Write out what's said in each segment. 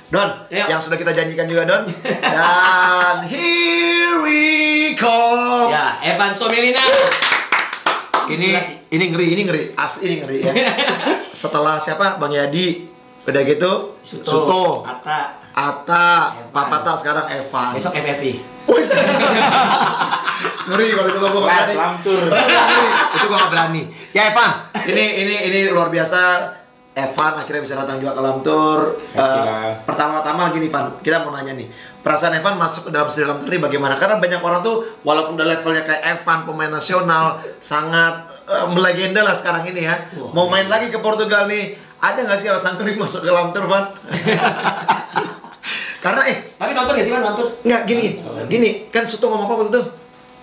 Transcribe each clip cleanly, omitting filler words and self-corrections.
Don, Ya. yang sudah kita janjikan juga Don. Dan here we come. Ya, Evan Somelina. Ini ngeri, asli ini ngeri ya. Setelah siapa? Bang Yadi, udah gitu Suto, Atta, Papata, sekarang Evan. Besok FFV. Wih, ngeri kalau itu gua nggak berani. Lamtur. Itu gua nggak berani. Ya Evan, ini luar biasa. Evan akhirnya bisa datang juga ke Lamtur. Pertama-tama gini Van, kita mau nanya nih, perasaan Evan masuk ke dalam Lamtur ini bagaimana? Karena banyak orang tuh walaupun udah levelnya kayak Evan, pemain nasional, sangat melegenda lah sekarang ini ya. Mau main lagi ke Portugal nih, ada nggak sih orang Sangkuri masuk ke Lamtur, Van? Karena Tapi nonton gak sih Van, nonton? nggak gini kan Suto ngomong apa waktu itu?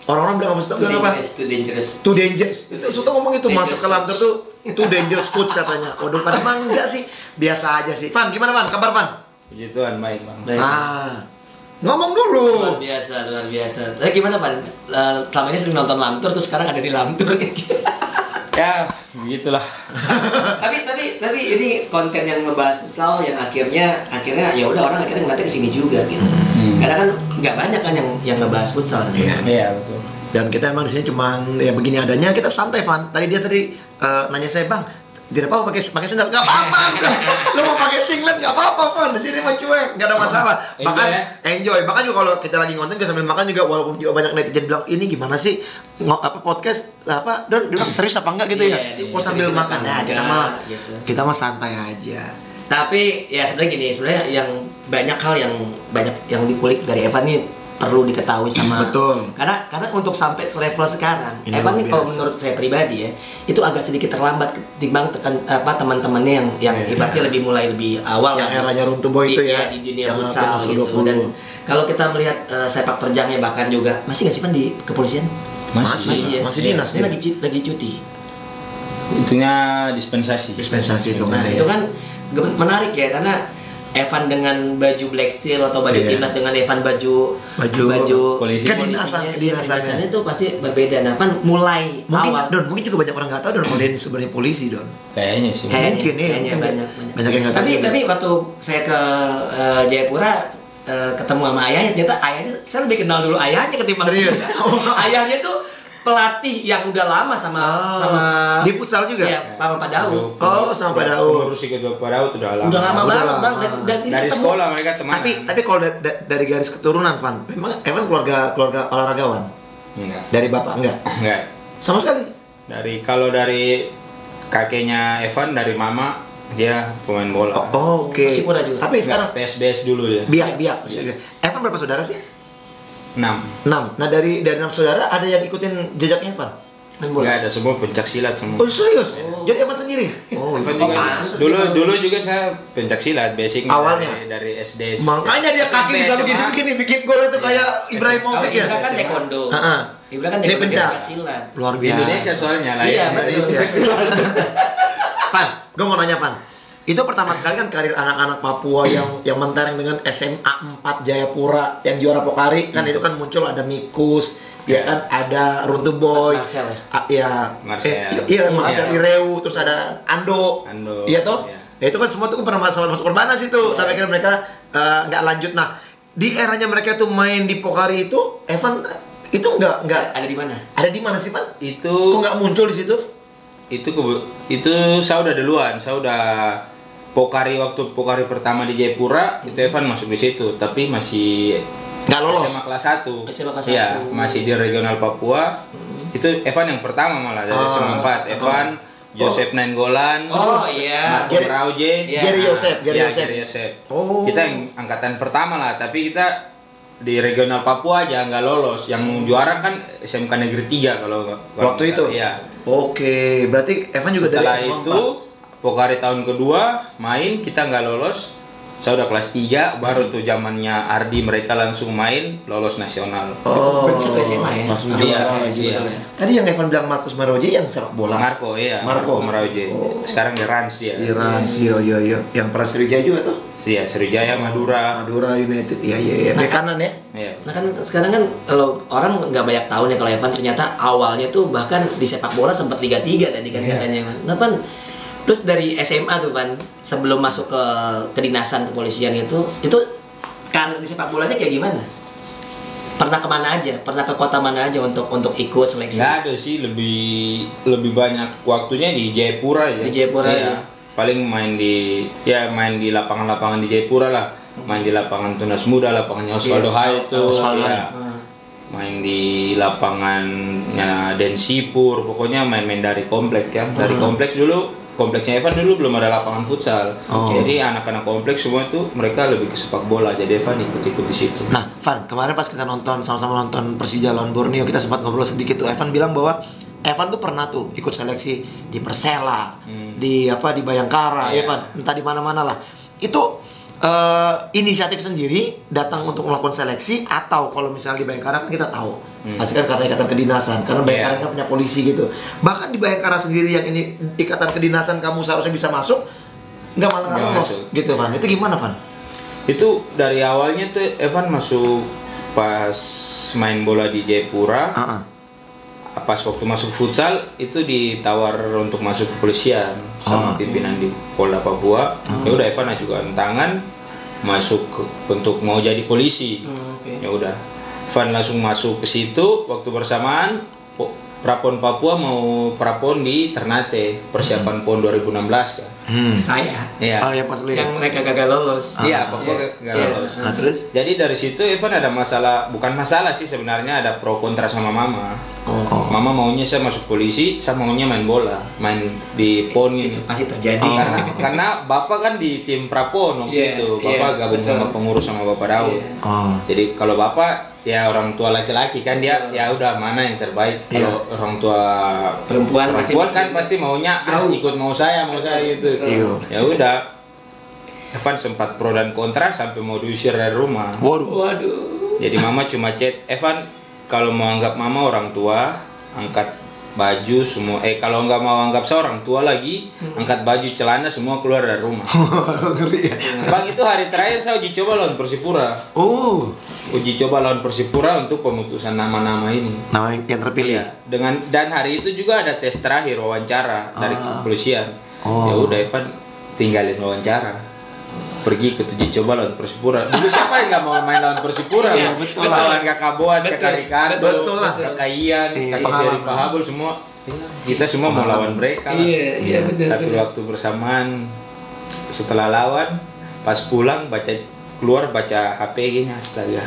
Orang-orang bilang apa Suto bilang apa? Too dangerous. Itu Suto ngomong itu masuk ke Lamtur tuh too dangerous coach katanya. Waduh, padahal emang enggak sih, biasa aja sih. Van, gimana Van? Kabar Van? Puji Tuhan, baik Bang. Ngomong dulu. Luar biasa. Tapi gimana Van? Selama ini sering nonton Lamtur, terus sekarang ada di Lamtur. Ya, begitulah. tapi ini konten yang ngebahas futsal yang akhirnya ya udah orang akhirnya ngeliatnya kesini juga gitu. Karena kan nggak banyak kan yang ngebahas futsal sebenarnya. Iya, betul. Dan kita emang di sini cuman ya begini adanya, kita santai Van. Tadi nanya saya, Bang, tidak apa-apa pakai sandal, nggak apa-apa. Lo mau pakai singlet nggak apa-apa Van. Di sini mah cuek, nggak ada masalah. Bahkan enjoy. Bahkan juga kalau kita lagi ngonten juga sambil makan juga, walaupun juga banyak netizen bilang ini gimana sih podcast Don bilang serius apa enggak gitu ya. Kok sambil makan dah kita mah santai aja. Tapi ya sebenarnya yang banyak hal yang dikulik dari Evan ini perlu diketahui sama. Betul. Karena untuk sampai selevel sekarang, Ini Evan ini kalau biasa. menurut saya pribadi ya, itu agak sedikit terlambat ketimbang teman-temannya yang ibaratnya lebih awal Yang lah. eranya Runtuh Boy itu ya. Di dunia Yang futsal masuk gitu. 20. Dan kalau kita melihat sepak terjangnya bahkan juga masih nggak sih Pan di kepolisian? Masih dinas Dia nih. lagi cuti. Itunya dispensasi. Dispensasi itu kan. Nah, itu kan menarik ya, karena Evan dengan baju Black Steel atau baju timnas dengan Evan baju polisi. kedinasannya itu pasti berbeda. Nah, Pan mulai awal Mungkin juga banyak orang nggak tahu Don kalau dia ini sebenarnya polisi Don. Kayaknya sih. kayaknya banyak yang nggak tahu. Tapi waktu saya ke Jayapura ketemu sama ayahnya, ternyata ayahnya saya lebih kenal dulu ayahnya ketimbang Serius? ayahnya tuh pelatih yang udah lama sama di futsal juga. Iya, sama Pak Daud. Oh, sama Pak Daud. Pengurus ikut Pak Daud udah lama. Udah lama banget, Bang. Dan ini Dari ketemu. sekolah mereka teman. Tapi kalau dari garis keturunan Van, memang keluarga olahragawan. Enggak. Dari bapak enggak? Enggak. Sama sekali. Kalau dari kakeknya Evan, dari mama dia pemain bola. Oke. Persipura juga. Tapi sekarang PSBS dulu dia. biak. Evan berapa saudara sih? 6. 6. Nah, dari 6 saudara ada yang ikutin jejaknya Evan? Enggak ada, semua pencak silat semua. Oh, serius? Jadi Evan sendiri? Oh, Evan juga. Dulu juga saya pencak silat basic awalnya dari SD. Makanya dia kaki bisa begini bikin gol itu kayak Ibrahimovic ya. Ibra kan taekwondo. Ibra kan Ini taekwondo pencak. silat. Luar biasa. Indonesia soalnya lah. Iya, Indonesia. Pan, gue mau nanya Pan. Itu pertama sekali kan karir anak-anak Papua yang mentereng dengan SMA 4 Jayapura yang juara Pokari kan, itu kan muncul ada Mikus, ya kan, ada Runtuh Boy, Marcel ya? Marcel Ireu, terus ada Ando. Iya toh? Ya itu kan semua tuh pernah masuk Perbanas itu, tapi akhirnya mereka nggak lanjut. Nah, di eranya mereka tuh main di Pokari itu, Evan itu nggak Ada di mana? ada di mana sih Pan? Kok Itu nggak muncul di situ? itu saya udah duluan, saya udah waktu Pokari pertama di Jayapura, itu Evan masuk di situ, tapi masih Nggak lolos. SMA kelas 1. SMA kelas Iya, 1. masih di regional Papua. Itu Evan yang pertama malah dari SMA 4. Evan, Joseph Nainggolan, Oh iya. Marco Merauje, Iya. Gary Yosef. Oh. Kita yang angkatan pertama lah, tapi kita di regional Papua aja nggak lolos. Yang juara kan SMK Negeri 3 kalau Waktu itu? Iya. Oke, berarti Evan juga Setelah dari SMA itu Pokari tahun kedua main, kita nggak lolos. Saya udah kelas 3, baru tuh zamannya Ardi mereka langsung main, lolos nasional. Oh, Berarti satu SMA ya? langsung Iya, juara. iya. Tadi yang Evan bilang Marcus Merauje yang sepak bola. Marco Merauje. Sekarang di Rans dia. Di Rans, iya. Yang pernah Sriwijaya juga tuh. Iya, Sriwijaya, Madura. United, iya. Bek kanan ya. Iya. Nah kan sekarang kan kalau orang nggak banyak tahu nih kalau Evan ternyata awalnya tuh bahkan di sepak bola sempat Liga 3 tadi kan katanya. Nah Pan, Terus dari SMA tuh kan, sebelum masuk ke kedinasan kepolisian itu kan di sepak bolanya kayak gimana? Pernah kemana aja? Pernah ke kota mana aja untuk ikut seleksi? Nggak ada sih, lebih banyak waktunya di Jayapura ya. Di Jayapura ya. Paling main di lapangan-lapangan di Jayapura lah. Main di lapangan Tunas Muda, lapangannya Osvaldo Hai itu. Ya. Main di lapangannya Densipur, pokoknya main-main dari kompleks ya. Dari kompleks dulu. Kompleksnya Evan dulu belum ada lapangan futsal, jadi anak-anak kompleks semua itu mereka lebih ke sepak bola, jadi Evan ikut-ikut di situ. Nah, Van, kemarin pas kita sama-sama nonton Persija lawan Borneo, kita sempat ngobrol sedikit tuh. Evan bilang bahwa Evan tuh pernah tuh ikut seleksi di Persela, di Bayangkara, ya Van, entah di mana-mana lah. Itu inisiatif sendiri datang untuk melakukan seleksi, atau kalau misalnya di Bayangkara kan kita tahu pasti kan karena ikatan kedinasan, karena Bayangkara kan punya polisi gitu. Bahkan di Bayangkara sendiri yang ini ikatan kedinasan kamu seharusnya bisa masuk, nggak malah nggak lolos gitu Van. Itu gimana Van? Itu dari awalnya tuh Evan masuk pas main bola di Jayapura. Pas waktu masuk futsal itu ditawar untuk masuk kepolisian sama pimpinan di Polda Papua. Ya udah Evan ajukan tangan masuk untuk mau jadi polisi. Ya udah Evan langsung masuk ke situ. Waktu bersamaan Prapon Papua mau prapon di Ternate, persiapan PON 2016 kan. Saya. Iya. Oh ya pas lihat. Yang mereka gagal lolos. Iya, Papua gagal lolos. Nah, terus? Jadi dari situ Evan ada masalah, bukan masalah sih sebenarnya, ada pro kontra sama Mama. Mama maunya saya masuk polisi, saya maunya main bola, main di PON ini. Pasti terjadi. Karena Bapak kan di tim Prapon waktu itu. Bapak gabung sama pengurus sama Bapak Daud. Jadi kalau Bapak ya orang tua laki-laki kan dia ya udah mana yang terbaik. Kalau orang tua perempuan kan pasti maunya ikut mau saya gitu. Ya udah, Evan sempat pro dan kontra sampai mau diusir dari rumah. Waduh. Jadi Mama cuma chat, Evan kalau mau anggap Mama orang tua, angkat baju semua. Kalau nggak mau anggap saya orang tua lagi, angkat baju celana semua keluar dari rumah. Bang, itu hari terakhir saya uji coba lawan Persipura. Uji coba lawan Persipura untuk pemutusan nama-nama ini. Nama yang terpilih. Ya, dan hari itu juga ada tes terakhir wawancara dari kepolisian. Ya udah Evan tinggalin wawancara, pergi ke uji coba lawan Persipura. Dulu siapa yang nggak mau main lawan Persipura? Iya, betul lah. Lawan Kakak Boas, Kakak Ricardo, betul lah. Kakak Ian, Kakak Jerry Pahabul, semua kita semua mau lawan mereka. Iya benar. Tapi waktu bersamaan setelah lawan, pas pulang keluar baca HP gini, astaga.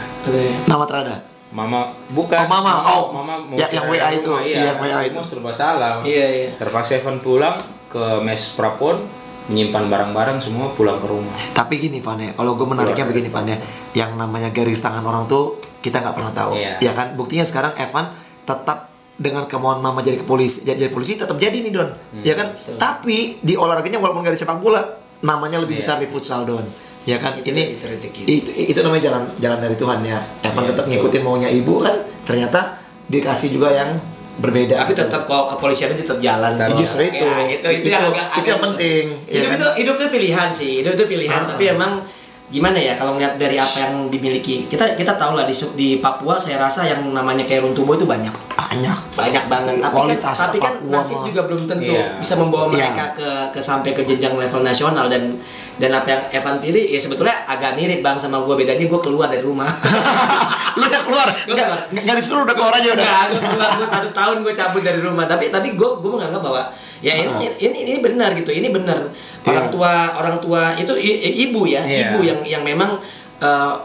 Nama terada? Mama bukan. Mama mau yang WA itu. Iya, yang WA itu. Semua serba salah. Iya. Terpaksa Evan pulang ke mes Prapon, menyimpan barang-barang semua, pulang ke rumah. Tapi gini Van ya, kalau gue menariknya begini Van ya, yang namanya garis tangan orang tuh kita nggak pernah tahu. Ya kan, buktinya sekarang Evan tetap dengan kemauan Mama jadi polisi tetap jadi nih Don. Ya kan, tapi di olahraganya walaupun gak di sepak bola, namanya lebih besar di futsal Don. Ya kan, itu namanya jalan dari Tuhan ya. Evan tetap ngikutin maunya ibu kan, ternyata dikasih juga yang berbeda. Tapi tetap kok kepolisian itu tetap jalan. Justru itu. Itu yang penting. Hidup itu pilihan sih. Hidup itu pilihan. Tapi emang gimana ya, kalau ngeliat dari apa yang dimiliki, kita tahu lah di Papua saya rasa yang namanya kayak Runtubo itu banget. Banget. Tapi kan nasib juga belum tentu bisa membawa mereka ke sampai ke jenjang level nasional. Dan apa yang Evan pilih ya sebetulnya agak mirip Bang sama gue, bedanya gue keluar dari rumah. Lu udah keluar? Nggak disuruh, udah keluar aja udah. Gue keluar, gue 1 tahun gue cabut dari rumah. Tapi gue menganggap bahwa ya ini benar gitu. Ini benar. Orang tua itu ibu ya, ibu yang memang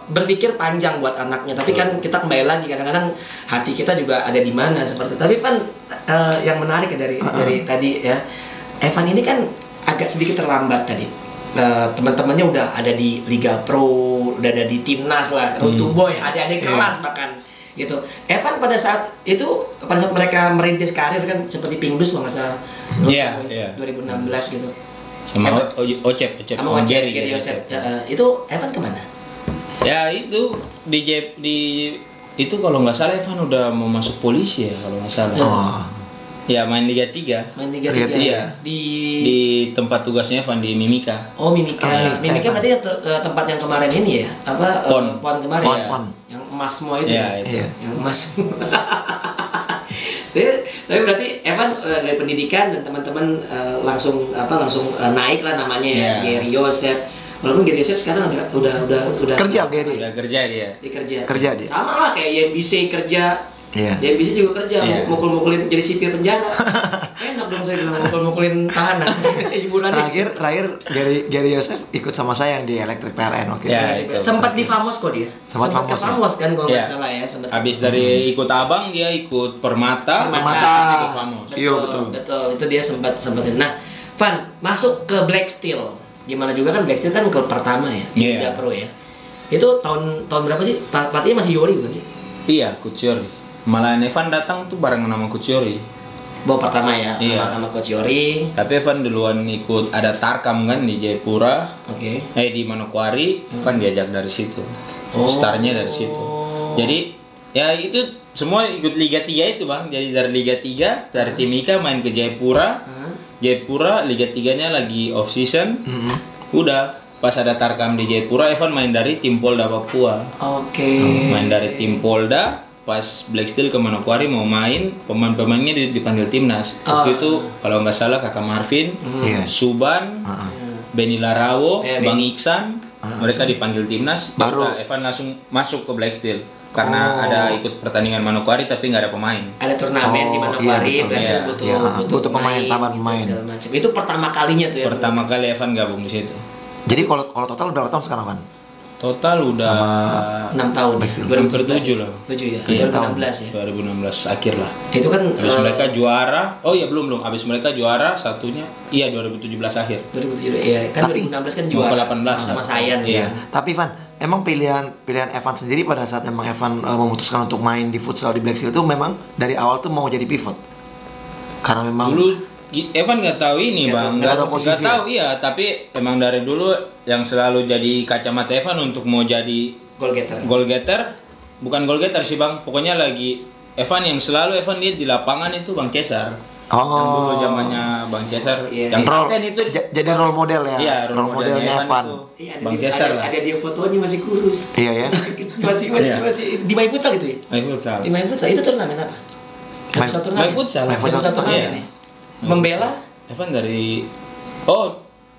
berpikir panjang buat anaknya. Tapi kan kita kembali lagi, kadang-kadang hati kita juga ada di mana seperti. Tapi kan yang menarik ya dari tadi ya, Evan ini kan agak sedikit terlambat tadi. Teman-temannya udah ada di Liga Pro, udah ada di timnas lah, Runtubo ya, adik-adik kelas bahkan gitu. Evan pada saat mereka merintis karir kan seperti Pingdus kalau nggak salah, 2016 gitu. Sama Ocep sama Jerry Yosep. Itu Evan kemana? Ya itu itu kalau nggak salah Evan udah mau masuk polisi ya kalau nggak salah. Ya main Liga 3. Iya. Di tempat tugasnya Evan di Mimika. Mimika. Mimika berarti tempat yang kemarin ini ya? Apa? PON kemarin. PON. Yang emas semua itu. Iya. Yang emas. Tapi berarti Evan dari pendidikan dan teman-teman langsung naik lah namanya ya, Gary Yosef. Walaupun Gary Yosef sekarang udah kerja Gary. Udah kerja dia. Kerja dia. Sama lah kayak YMBC kerja. Dia bisa juga kerja, mukul-mukulin jadi sipir penjara. Enak dong saya bilang mukul-mukulin tahanan. Hiburannya. Terakhir Gary Yosef ikut sama saya yang di Electric PLN oke. Sempat di Famos kok dia. Sempat Famos kan kalau nggak salah ya. Habis dari ikut Abang dia ikut Permata. Ikut Famos. Iya betul. Itu dia sempat. Nah, Van masuk ke Black Steel. Gimana juga kan Black Steel kan klub pertama ya, Liga Pro ya. Itu tahun berapa sih? Pelatihnya masih Yori bukan sih? Iya, Coach Yori. Malah Evan datang tuh bareng nama Coach Yori. Bawa pertama ya, sama Coach Yori. Tapi Evan duluan ikut ada Tarkam kan di Jayapura. Di Manokwari, Evan diajak dari situ. Startnya dari situ. Jadi ya itu semua ikut Liga 3 itu Bang. Jadi dari Liga 3 dari tim Ika main ke Jayapura. Jayapura Liga 3-nya lagi off season. Udah pas ada Tarkam di Jayapura, Evan main dari tim Polda Papua. Main dari tim Polda. Pas Black Steel ke Manokwari mau main, pemain-pemainnya dipanggil timnas. Waktu itu kalau nggak salah Kakak Marvin, Suban, Benny Larawo, Bang Iksan, mereka dipanggil timnas. Baru Evan langsung masuk ke Black Steel karena ada ikut pertandingan Manokwari tapi nggak ada pemain. Ada turnamen di Manokwari, butuh pemain, tambahan pemain. Itu pertama kalinya tuh ya. Pertama kali Evan gabung di situ. Jadi kalau total berapa tahun sekarang Van? Total udah sama 6 tahun, 2007 lah. 7 ya, 2016 ya. 2016 akhir lah. Itu kan habis mereka juara. Oh iya belum. Habis mereka juara satunya 2017 akhir. 2017 iya. Kan tapi, 2016 kan juara. 18 sama Sayan ya. Tapi Van, emang pilihan Evan sendiri pada saat memang Evan memutuskan untuk main di futsal di Black Steel itu memang dari awal tuh mau jadi pivot. Karena memang dulu Evan nggak tahu ini Bang, nggak tahu iya, tapi emang dari dulu yang selalu jadi kacamata Evan untuk mau jadi goal getter, bukan goal getter sih Bang, pokoknya lagi Evan yang selalu Evan lihat di lapangan itu Bang Cesar. Yang dulu zamannya Bang Cesar, yang kapten itu jadi role model ya. Iya, role modelnya Evan. Bang Cesar lah. Ada dia fotonya masih kurus. Iya ya. masih di main futsal itu ya. Di main futsal itu turnamen apa? Main futsal. Turnamen. Membela Evan dari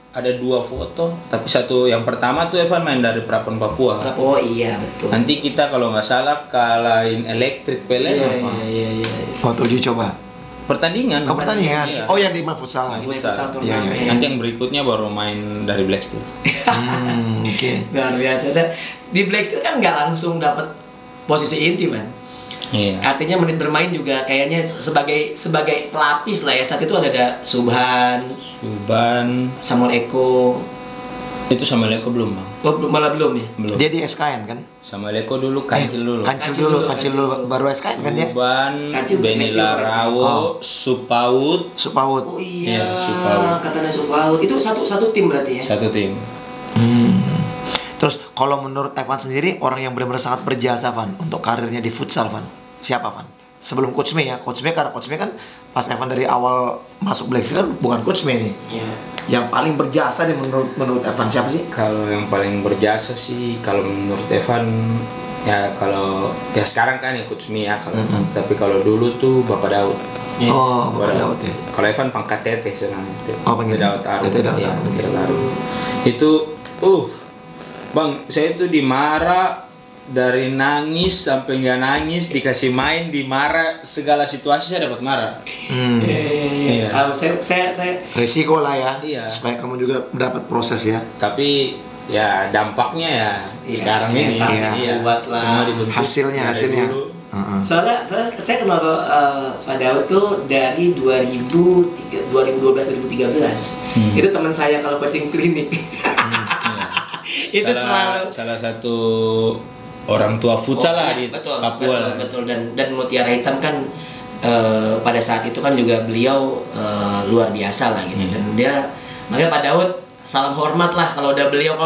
ada 2 foto, tapi satu yang pertama tuh Evan main dari Prapon Papua. Oh iya betul. Nanti kita kalau nggak salah kalahin Electric PLN apa? Iya. Waktu uji coba. Pertandingan. Iya. Oh yang di main futsal. Iya. Nanti yang berikutnya baru main dari Black Steel. Oke. Luar biasa. Di Black Steel kan nggak langsung dapat posisi inti man. Iya. Artinya menit bermain juga kayaknya sebagai pelapis lah ya. Saat itu ada Subhan, Samuel Eko. Itu Samuel Eko belum Bang? Malah belum ya? Belum. Dia di SKN kan? Samuel Eko dulu kancil dulu baru SKN kan dia? Subhan, Benny Larawo, Supaut. Oh iya, katanya Supaut. Itu satu tim berarti ya? Satu tim. Terus kalau menurut Evan sendiri orang yang benar-benar sangat berjasa Van untuk karirnya di futsal Van, siapa Van? Sebelum Coach May ya, karena Coach May kan pas Evan dari awal masuk Black Steel kan bukan Coach May nih. Iya. Yang paling berjasa nih menurut Evan siapa sih? Kalau yang paling berjasa sih kalau menurut Evan ya kalau ya sekarang kan ya Coach May ya kalau tapi kalau dulu tuh Bapak Daud. Bapak Daud ya. Kalau Evan pangkat teteh sebenarnya. Panggil Daud Arum. Itu Bang, saya tuh dimarah dari nangis sampai nggak nangis, dikasih main, dimarah, segala situasi saya dapat marah. Iya. Saya risiko lah ya. Iya. Supaya kamu juga dapat proses ya. Tapi ya dampaknya ya sekarang ini semua dibentuk. Hasilnya. Soalnya saya kenal Pak Daud tuh dari 2012-2013. Itu teman saya kalau coaching klinik. Itu salah satu orang tua futsal lah di Papua. Betul. Dan Mutiara Hitam kan pada saat itu kan juga beliau luar biasa lah gitu. Dan dia makanya Pak Daud salam hormat lah kalau udah beliau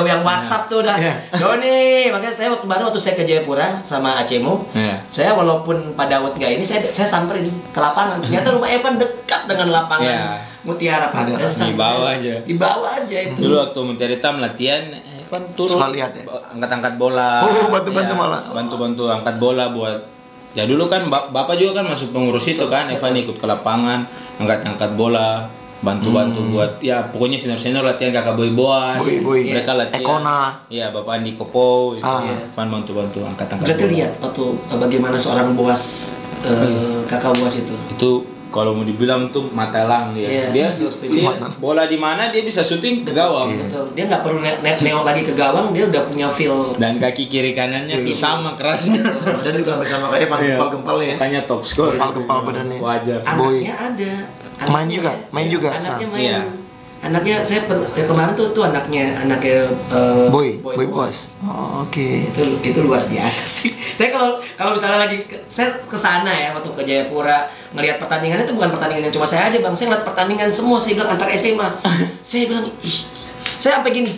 yang WhatsApp tuh udah Doni. Makanya saya waktu saya ke Jayapura sama Acemo, saya walaupun Pak Daud nggak ini saya samperin ke lapangan. Ternyata rumah Evan dekat dengan lapangan Mutiara Pak. Di bawah aja itu. Dulu waktu Mutiara Hitam latihan Evan turun lihat ya? angkat-angkat bola. Bantu-bantu malah. Bantu angkat bola buat Ya dulu kan bapak juga kan masuk pengurus itu kan, Evan ikut ke lapangan, angkat bola, bantu-bantu buat ya pokoknya senior latihan kakak Boy Boas, mereka latihan. Ekona. Iya bapak Andi Kopo, itu Evan bantu angkat Berarti bola. lihat waktu bagaimana seorang Boas kakak Boas itu. Itu kalau mau dibilang tuh matelang dia. Dia bola di mana dia bisa syuting ke gawang. Betul. Dia nggak perlu nengok lagi ke gawang, dia udah punya feel. Dan kaki kiri kanannya sama kerasnya. Dan juga bersama kayak gempal-gempal ya. Makanya top score. Gempal badannya. Wajar. Anaknya ada. Main juga. Anaknya main. Iya. Anaknya saya kemarin tuh anaknya Boy Boss. Oh, oke. Itu luar biasa sih. Saya kalau misalnya saya ke sana ya waktu ke Jayapura ngelihat pertandingan itu bukan pertandingan yang cuma saya aja Bang. Saya ngeliat pertandingan semua, saya bilang antar SMA. Saya bilang, saya sampai gini,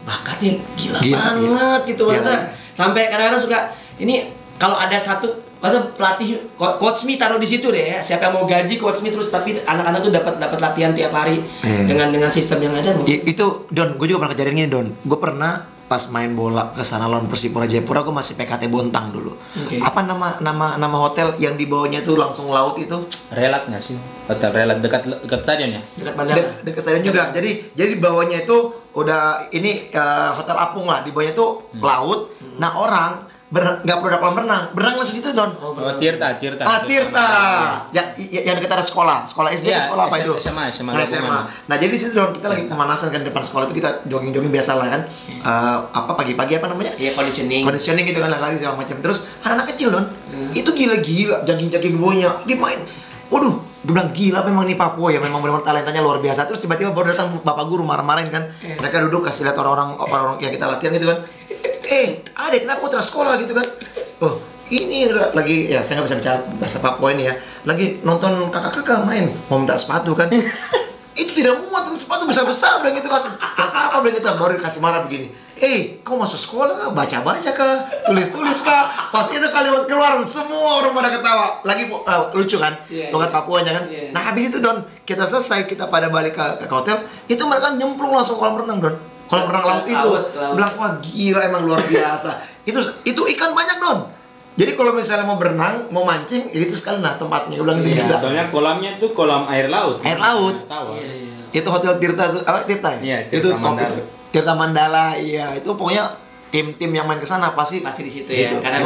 bakatnya gila banget gitu banget. Sampai kadang-kadang suka ini kalau ada satu masa pelatih coach me taruh di situ deh ya. Siapa yang mau gaji coach me terus tapi anak-anak tuh dapat latihan tiap hari dengan sistem yang ada. Itu Don, gue juga pernah kejadian gini Don. Gue pernah pas main bola ke sana lawan Persipura Jayapura, gue masih PKT Bontang dulu. Apa nama hotel yang di bawahnya tuh langsung laut itu? Relat nggak sih? Hotel Relat dekat stadion ya? Dekat bandara. Dekat stadion juga. Jadi di bawahnya itu udah ini hotel apung lah. Di bawahnya tuh laut. Nah orang nggak perlu ada kolam berenang langsung gitu Don. Tirta. Yang dekat ada sekolah SD ya, sekolah apa itu? SMA. Nah jadi di situ Don kita lagi pemanasan kan depan sekolah itu kita jogging biasa lah kan. Pagi-pagi apa namanya? Iya conditioning gitu kan lari segala macam. Terus kan anak kecil Don. Itu gila jogging bawahnya dia main. Waduh, gue bilang gila memang nih Papua ya, memang benar-benar talentanya luar biasa. Terus tiba-tiba baru datang bapak guru marah-marahin kan. Mereka duduk kasih lihat orang-orang yang kita latihan gitu kan. Adek kenapa putra sekolah gitu kan? Oh, ini lagi ya saya nggak bisa bicara bahasa Papua ini ya. Lagi nonton kakak-kakak main, mau minta sepatu kan? Itu tidak muat sepatu besar-besar bilang gitu kan. Kenapa bilang gitu? Baru dikasih marah begini. Kau masuk sekolah kah? Baca-baca kah? Tulis-tulis kah? Pasti ada kalimat keluar, semua orang pada ketawa. Lagi lucu kan? Logat Papuanya kan? Nah habis itu Don, kita selesai, kita pada balik ke hotel, itu mereka nyemplung langsung kolam renang Don. Kolam renang laut itu, bilang wah gila emang luar biasa. Itu ikan banyak Don. Jadi kalau misalnya mau berenang, mau mancing, itu sekali tempatnya. Ulang itu gila. Soalnya kolamnya tuh kolam air laut. Air laut. Itu hotel Tirta tuh apa Tirta? Iya, itu Tirta Mandala. Iya, itu pokoknya tim-tim yang main ke sana pasti di situ ya. Karena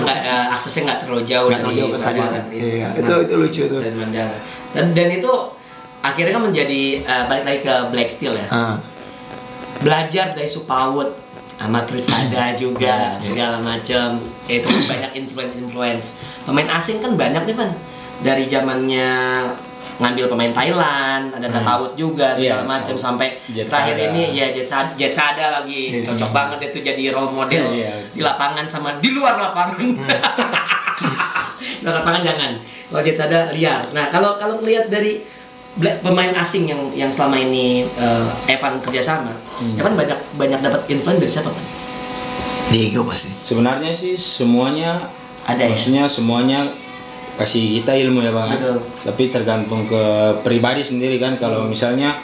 aksesnya nggak terlalu jauh dari ke stadion. Iya, itu lucu tuh. Dan Mandala. Dan itu akhirnya kan menjadi balik lagi ke Black Steel ya. Belajar dari Supawut sama Tritsada juga segala macam itu banyak influence pemain asing kan banyak nih Pan dari zamannya ngambil pemain Thailand ada Supawut juga segala macam sampai terakhir ini ya Jetsada lagi cocok banget itu jadi role model di lapangan sama di luar lapangan. Di luar lapangan jangan kalau Jetsada liar. Nah kalau melihat dari pemain asing yang selama ini Evan kerjasama, Evan banyak dapat influence dari siapa Pak? Diego pasti. Sebenarnya sih semuanya ada maksudnya semuanya kasih kita ilmu ya Bang. Betul. Tapi tergantung ke pribadi sendiri kan. Kalau misalnya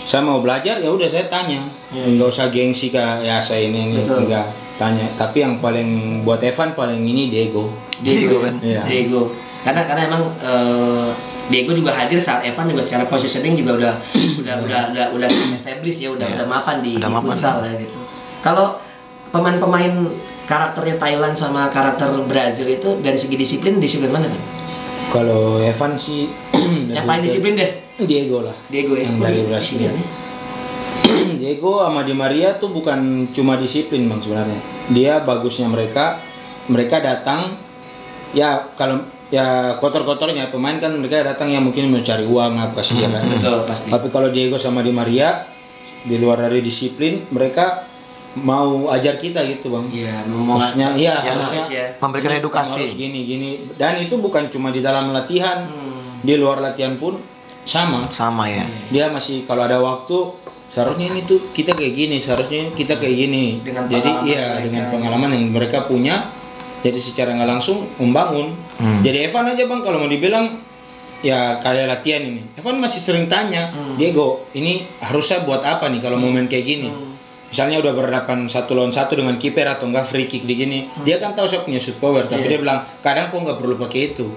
saya mau belajar ya udah saya tanya, nggak usah gengsi kah ya saya ini enggak tanya. Tapi yang paling buat Evan paling ini Diego kan? Iya. Diego. Karena emang Diego juga hadir saat Evan juga secara positioning juga udah established ya, udah mapan di futsal ya gitu. Kalau pemain-pemain karakternya Thailand sama karakter Brazil itu dari segi disiplin mana kan? Kalau Evan sih yang paling disiplin deh Diego lah. Diego ya. Yang dari Brazil. Diego sama Di Maria tuh bukan cuma disiplin Bang sebenarnya. Dia bagusnya mereka datang ya kalau ya kotor-kotornya pemain kan mereka datang yang mungkin mau cari uang apa sih ya kan. Betul pasti. Tapi kalau Diego sama Di Maria di luar dari disiplin mereka mau ajar kita gitu Bang. Iya, maksudnya iya harusnya memberikan edukasi. Harus gini dan itu bukan cuma di dalam latihan. Di luar latihan pun sama ya. Dia masih kalau ada waktu seharusnya ini tuh kita kayak gini, seharusnya kita kayak gini. Dengan pengalaman yang mereka punya. Jadi secara nggak langsung membangun. Jadi Evan aja Bang kalau mau dibilang ya kayak latihan ini. Evan masih sering tanya, Diego, ini harusnya buat apa nih kalau momen kayak gini? misalnya udah berhadapan 1 lawan 1 dengan kiper atau enggak free kick di gini, dia kan tahu saya punya shoot power, tapi dia bilang kadang kok nggak perlu pakai itu,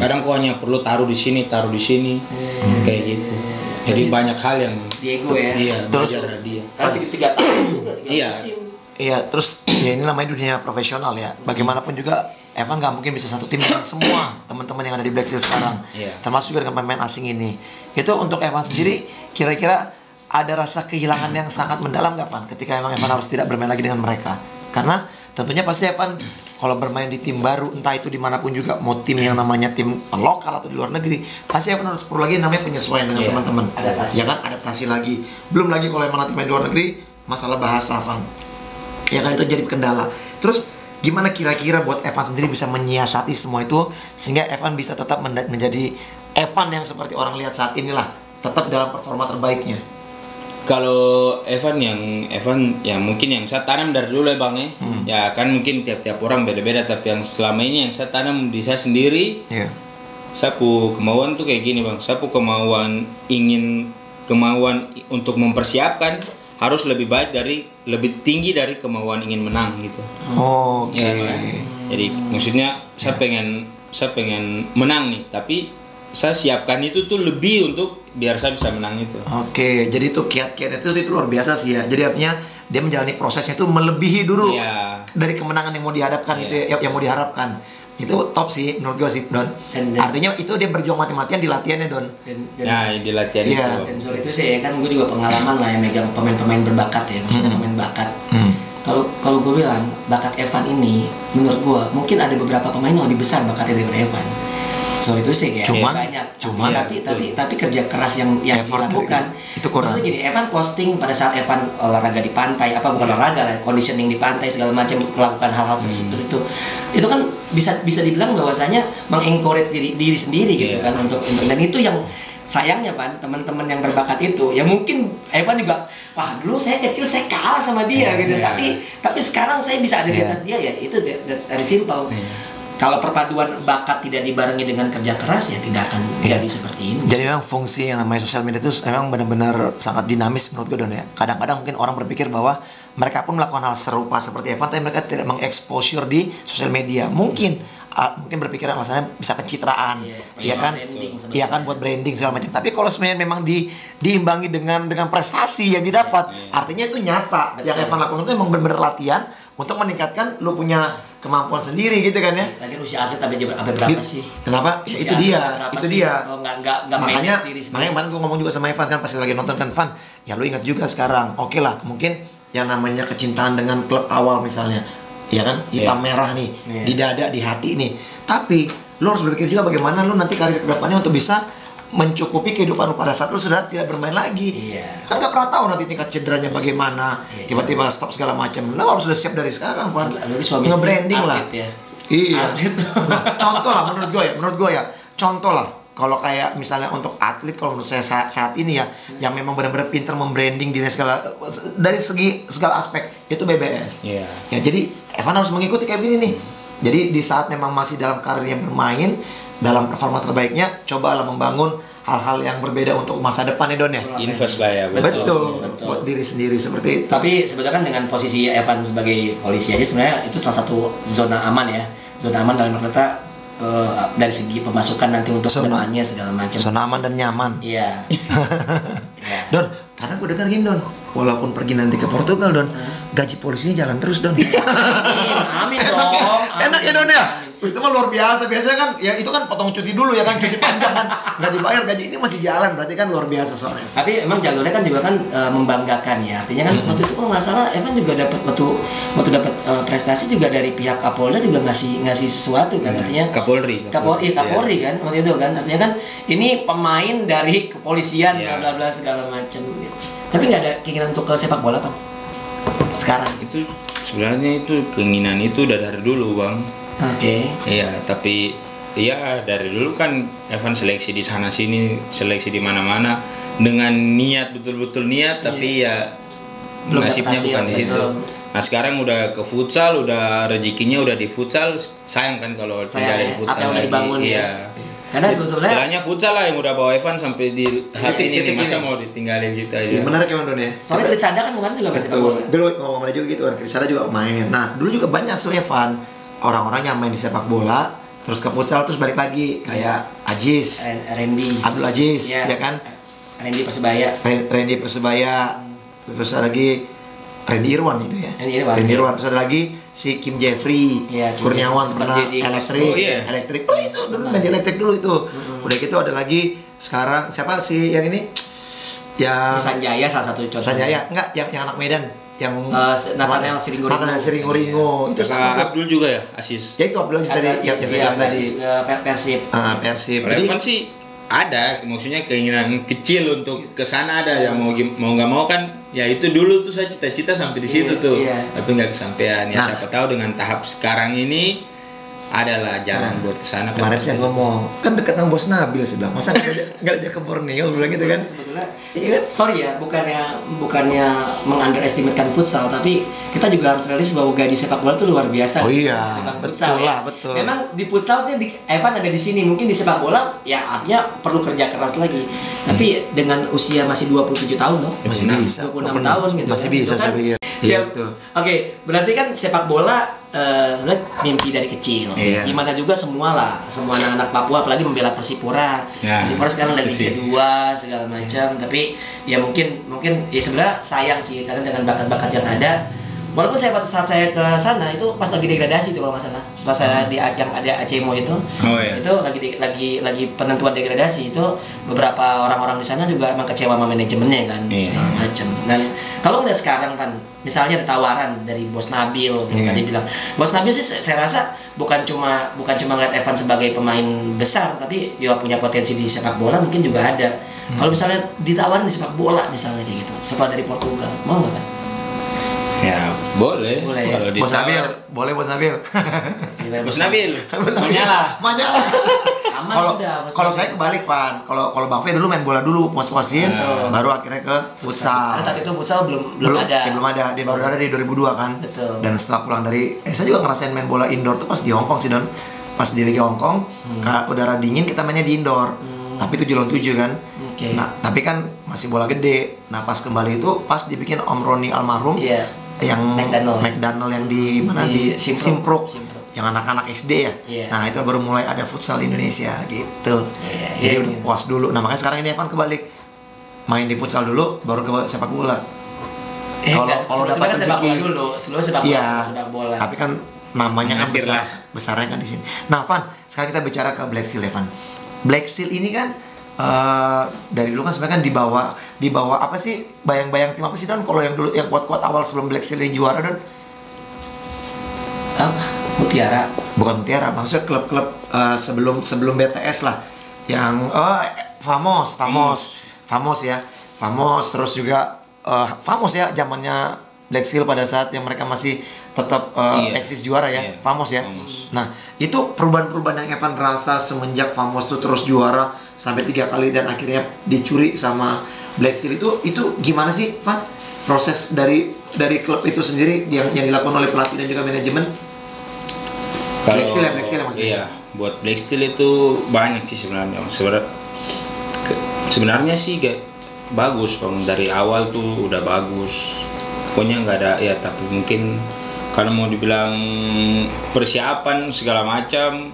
kadang kok hanya perlu taruh di sini, kayak gitu. Jadi banyak hal yang Diego ya. Iya, belajar dari dia. Karena 3 tahun juga, 3 Iya. musim. Iya, terus ya ini namanya dunia profesional ya. Bagaimanapun juga Evan nggak mungkin bisa satu tim dengan semua teman-teman yang ada di Black Seal sekarang. Iya. Termasuk juga dengan pemain asing ini. Itu untuk Evan sendiri kira-kira ada rasa kehilangan yang sangat mendalam nggak, Van? Ketika emang Evan harus tidak bermain lagi dengan mereka. Karena tentunya pasti Evan kalau bermain di tim baru, entah itu dimanapun juga, mau tim yang namanya tim lokal atau di luar negeri, pasti Evan harus perlu lagi namanya penyesuaian dengan teman-teman. Adaptasi. Ya kan, adaptasi lagi. Belum lagi kalau emang nanti main di luar negeri, masalah bahasa, Van. Ya kan, itu jadi kendala. Terus gimana kira-kira buat Evan sendiri bisa menyiasati semua itu sehingga Evan bisa tetap menjadi Evan yang seperti orang lihat saat inilah, tetap dalam performa terbaiknya. Kalau Evan yang mungkin yang saya tanam dari dulu ya Bang ya. Ya kan mungkin tiap-tiap orang beda-beda, tapi yang selama ini yang saya tanam di saya sendiri. Saya pu kemauan tuh kayak gini Bang. Saya pu kemauan untuk mempersiapkan harus lebih lebih tinggi dari kemauan ingin menang gitu. Oke. Ya, jadi maksudnya saya pengen menang nih, tapi saya siapkan itu tuh lebih untuk biar saya bisa menang itu. Oke, jadi tuh kiat-kiat itu luar biasa sih ya. Jadi artinya dia menjalani prosesnya itu melebihi dulu dari kemenangan yang mau dihadapkan itu yang mau diharapkan. Itu top sih menurut gue sih, Don. Artinya itu dia berjuang mati-matian di latihannya, Don. Nah, di latihan itu. Dan soal itu sih kan gue juga pengalaman lah yang megang pemain-pemain berbakat ya, maksudnya pemain bakat. Kalau gue bilang bakat Evan ini, menurut gue mungkin ada beberapa pemain yang lebih besar bakatnya daripada Evan. So itu sih kayak banyak. Tapi kerja keras yang dilakukan itu kurang. Maksudnya gini, Evan posting pada saat Evan olahraga di pantai, bukan olahraga lah, conditioning di pantai segala macam, melakukan hal-hal seperti itu. Itu kan bisa dibilang bahwasanya mengencourage diri sendiri gitu kan untuk dan itu yang sayangnya Pan, teman-teman yang berbakat itu ya mungkin Evan juga, wah dulu saya kecil saya kalah sama dia gitu, tapi sekarang saya bisa ada di atas dia, ya itu dari simpel. Kalau perpaduan bakat tidak dibarengi dengan kerja keras ya tidak akan jadi seperti ini. Jadi memang fungsi yang namanya sosial media itu memang benar-benar sangat dinamis menurut gue, Don ya. Kadang-kadang mungkin orang berpikir bahwa mereka pun melakukan hal serupa seperti Evan, tapi mereka tidak mengeksposur di sosial media. Mungkin berpikir alasannya bisa pencitraan, ya kan buat branding segala macam. Tapi kalau sebenarnya memang diimbangi dengan prestasi yang didapat, artinya itu nyata. Yang Evan lakukan itu memang benar-benar latihan untuk meningkatkan lu punya kemampuan sendiri gitu kan ya. Lagi usia atlet sampai berapa sih? Kenapa? Ya, itu dia. Oh, nggak makanya sendiri. kemarin gue ngomong juga sama Evan kan pasti lagi nonton kan, Van. Ya lu ingat juga sekarang. Oke lah, mungkin yang namanya kecintaan dengan klub awal misalnya, ya kan, hitam merah nih di dada, di hati nih. Tapi lu harus berpikir juga bagaimana lu nanti karir kedepannya untuk bisa mencukupi kehidupan lu pada saat lu sudah tidak bermain lagi. Kan nggak pernah tahu nanti tingkat cederanya bagaimana, tiba-tiba stop segala macam. Lu harus sudah siap dari sekarang, Van. Nge-branding lah. Iya. Nah, contoh lah menurut gue ya. Contoh lah kalau kayak misalnya untuk atlet, kalau menurut saya saat ini ya, yang memang benar-benar pintar membranding diri dari segala aspek itu BBS. Ya jadi Evan harus mengikuti kayak gini nih. Jadi di saat memang masih dalam karirnya bermain, dalam performa terbaiknya, cobalah membangun hal-hal yang berbeda untuk masa depannya, Don ya. Invest lah ya. Betul. Buat diri sendiri seperti itu. Tapi sebenarnya kan dengan posisi Evan sebagai polisi aja sebenarnya itu salah satu zona aman ya. Zona aman dalam kata dari segi pemasukan nanti untuk kedepannya segala macam. Zona aman dan nyaman. Iya. Don, karena gue dengar gini, Don, walaupun pergi nanti ke Portugal, Don, gaji polisinya jalan terus, Don. Amin dong. Enak ya, Don ya. Itu mah luar biasa. Biasanya kan ya itu kan potong cuti dulu ya kan, cuti panjang kan nggak dibayar, gaji ini masih jalan, berarti kan luar biasa soalnya. Tapi emang jalurnya kan juga kan membanggakan ya. Artinya kan waktu itu kalau nggak salah Evan juga dapat waktu dapat prestasi juga dari pihak Kapolda juga ngasih sesuatu kan, artinya Kapolri kan waktu itu kan, artinya kan ini pemain dari kepolisian bla bla bla segala macam gitu. Tapi nggak ada keinginan untuk ke sepak bola Pak sekarang? Itu sebenarnya itu keinginan itu udah dari dulu Bang. Oke. Iya, tapi ya dari dulu kan Evan seleksi di sana sini, seleksi di mana-mana dengan niat betul-betul niat, tapi ya nasibnya bukan di situ. Nah sekarang udah ke futsal, udah rezekinya udah di futsal, sayang kan kalau tinggal di futsal lagi. Dibangun, iya. Karena sebenarnya istilahnya futsal lah yang udah bawa Evan sampai di hari ini nih, masa mau ditinggalin gitu aja. Benar kayak Don ya. soalnya Trisada kan kemarin juga main sepak bola. Dulu ngomong juga gitu kan, Trisada juga main. Nah, dulu juga banyak sebenarnya Van orang-orang yang main di sepak bola terus ke futsal terus balik lagi kayak Aziz, Randy, Abdul Aziz, ya kan? Randy Persebaya. Randy Persebaya. Terus ada lagi Randy Irwan itu ya. Randy Irwan. Terus ada lagi si Kim Jeffrey, Kurniawan pernah elektrik. Oh itu dulu main di elektrik dulu itu. Udah gitu ada lagi sekarang siapa sih yang ini? Yang Sanjaya salah satu contoh. Sanjaya enggak yang anak Medan yang Nathaniel Siringo. Itu sama Abdul juga ya, Asis. Ya itu Abdul Aziz tadi yang tadi Persib. Persib. Jadi Evan sih ada, maksudnya keinginan kecil untuk ke sana ada ya, mau nggak mau kan ya itu dulu tuh saya cita-cita sampai di situ tuh. Tapi nggak kesampaian ya, siapa tahu dengan tahap sekarang ini adalah jalan buat ke sana. Kemarin saya ngomong kan dekat sama Bos Nabil sih bilang, masa nggak ajak ke Borneo bilang gitu kan. Sebetulnya sorry ya, bukannya meng-underestimatekan futsal, tapi kita juga harus realistis bahwa gaji sepak bola itu luar biasa. Oh iya, betul lah, betul. Memang di futsal tuh Evan ada di sini, mungkin di sepak bola ya artinya perlu kerja keras lagi. Tapi dengan usia masih 27 tahun loh. Masih bisa. 26 tahun gitu. Masih bisa saya pikir. Ya, Oke, berarti kan sepak bola mimpi dari kecil. Gimana juga semua anak-anak Papua apalagi membela Persipura. Persipura sekarang lagi Liga 2 segala macam, tapi ya mungkin ya sebenarnya sayang sih karena dengan bakat-bakat yang ada. Walaupun saat saya ke sana itu pas lagi degradasi itu kalau nggak salah, pas saya yang ada Acemo itu, itu lagi penentuan degradasi itu beberapa orang-orang di sana juga emang kecewa sama manajemennya kan, segala macam. Dan kalau ngeliat sekarang kan, misalnya ada tawaran dari Bos Nabil yang tadi bilang, Bos Nabil sih saya rasa bukan cuma ngeliat Evan sebagai pemain besar, tapi juga punya potensi di sepak bola mungkin juga ada. Kalau misalnya ditawarin di sepak bola misalnya kayak gitu, setelah dari Portugal, mau nggak kan? Ya boleh ya. Bos Nabil, boleh Bos Nabil. Bos Nabil, Manyala. Kalau saya kebalik Pan, kalau Bang Fe dulu main bola dulu puas-puasin, baru akhirnya ke futsal. Saat itu futsal belum ada. Belum ada, dia baru ada di 2002 kan. Betul. Dan setelah pulang dari, saya juga ngerasain main bola indoor tuh pas di Hong Kong sih Don. Pas di Liga Hong Kong, udara dingin kita mainnya di indoor. Tapi 7 lawan 7 kan. Nah, tapi kan masih bola gede. Nah, pas kembali itu pas dibikin Om Roni almarhum. Yang McDonald yang di mana di Simpro. Yang anak-anak SD ya. Nah, itu baru mulai ada futsal di Indonesia gitu. Jadi udah puas dulu. Nah, makanya sekarang ini Evan kebalik. Main di futsal dulu baru ke sepak bola. Kalau dapat rezeki dulu, sebelum sepak bola. Tapi kan namanya kan besarnya kan di sini. Nah, Van, sekarang kita bicara ke Black Steel, Evan. Black Steel ini kan dari dulu kan sebenarnya kan dibawa apa sih, bayang-bayang tim apa sih Don? Kalau yang dulu yang kuat-kuat awal sebelum Black Steel ini juara Don? Mutiara. Bukan Mutiara, maksudnya klub-klub sebelum BTS lah. Yang Famos ya. Famos terus juga Famos ya zamannya Black Steel pada saat yang mereka masih tetap eksis juara ya, Famos ya. Nah, itu perubahan-perubahan yang Evan rasa semenjak Famos itu terus juara sampai 3 kali dan akhirnya dicuri sama Black Steel itu gimana sih, Van? Proses dari klub itu sendiri yang dilakukan oleh pelatih dan juga manajemen? Black Steel ya maksudnya. Iya, buat Black Steel itu banyak sih sebenarnya. Sebenarnya sih bagus Bang, dari awal tuh udah bagus. Pokoknya nggak ada ya, tapi mungkin kalau mau dibilang persiapan segala macam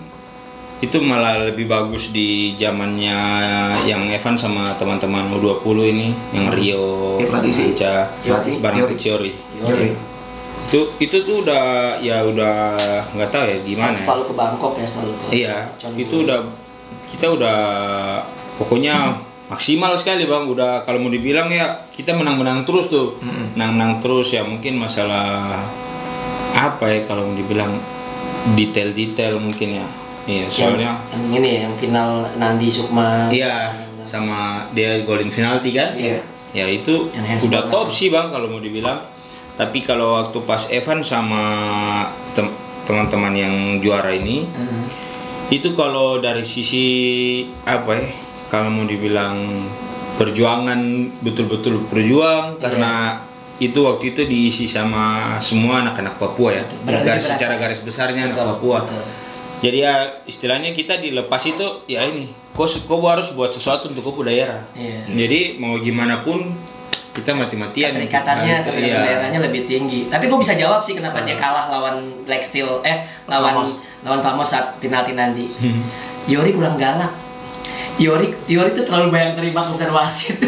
itu malah lebih bagus di zamannya yang Evan sama teman-teman U20 ini yang Rio, Anca, bareng Ciori. Itu tuh udah nggak tahu ya gimana. Selalu ke Bangkok ya selalu. Iya, itu kita udah pokoknya maksimal sekali Bang. Udah kalau mau dibilang ya kita menang-menang terus tuh, menang-menang terus ya. Mungkin masalah apa ya kalau mau dibilang detail-detail mungkin ya. Iya, soalnya yang final Nandi Sukma. Iya, sama dia golin penalti kan? Iya. Ya itu udah top sih Bang kalau mau dibilang. Tapi kalau waktu pas Evan sama teman-teman yang juara ini, itu kalau dari sisi apa ya? Kalau mau dibilang perjuangan, betul-betul berjuang karena itu waktu itu diisi sama semua anak-anak Papua ya. Secara garis besarnya anak Papua. Jadi ya istilahnya kita dilepas itu ya ini, kau harus buat sesuatu untuk kau daerah. Jadi mau gimana pun kita mati-matian. Keterikatannya daerahnya lebih tinggi. Tapi gue bisa jawab sih kenapa dia kalah lawan Black Steel, lawan Famos saat penalti nanti. Yori kurang galak. Yori tuh terlalu banyak terima keputusan wasit.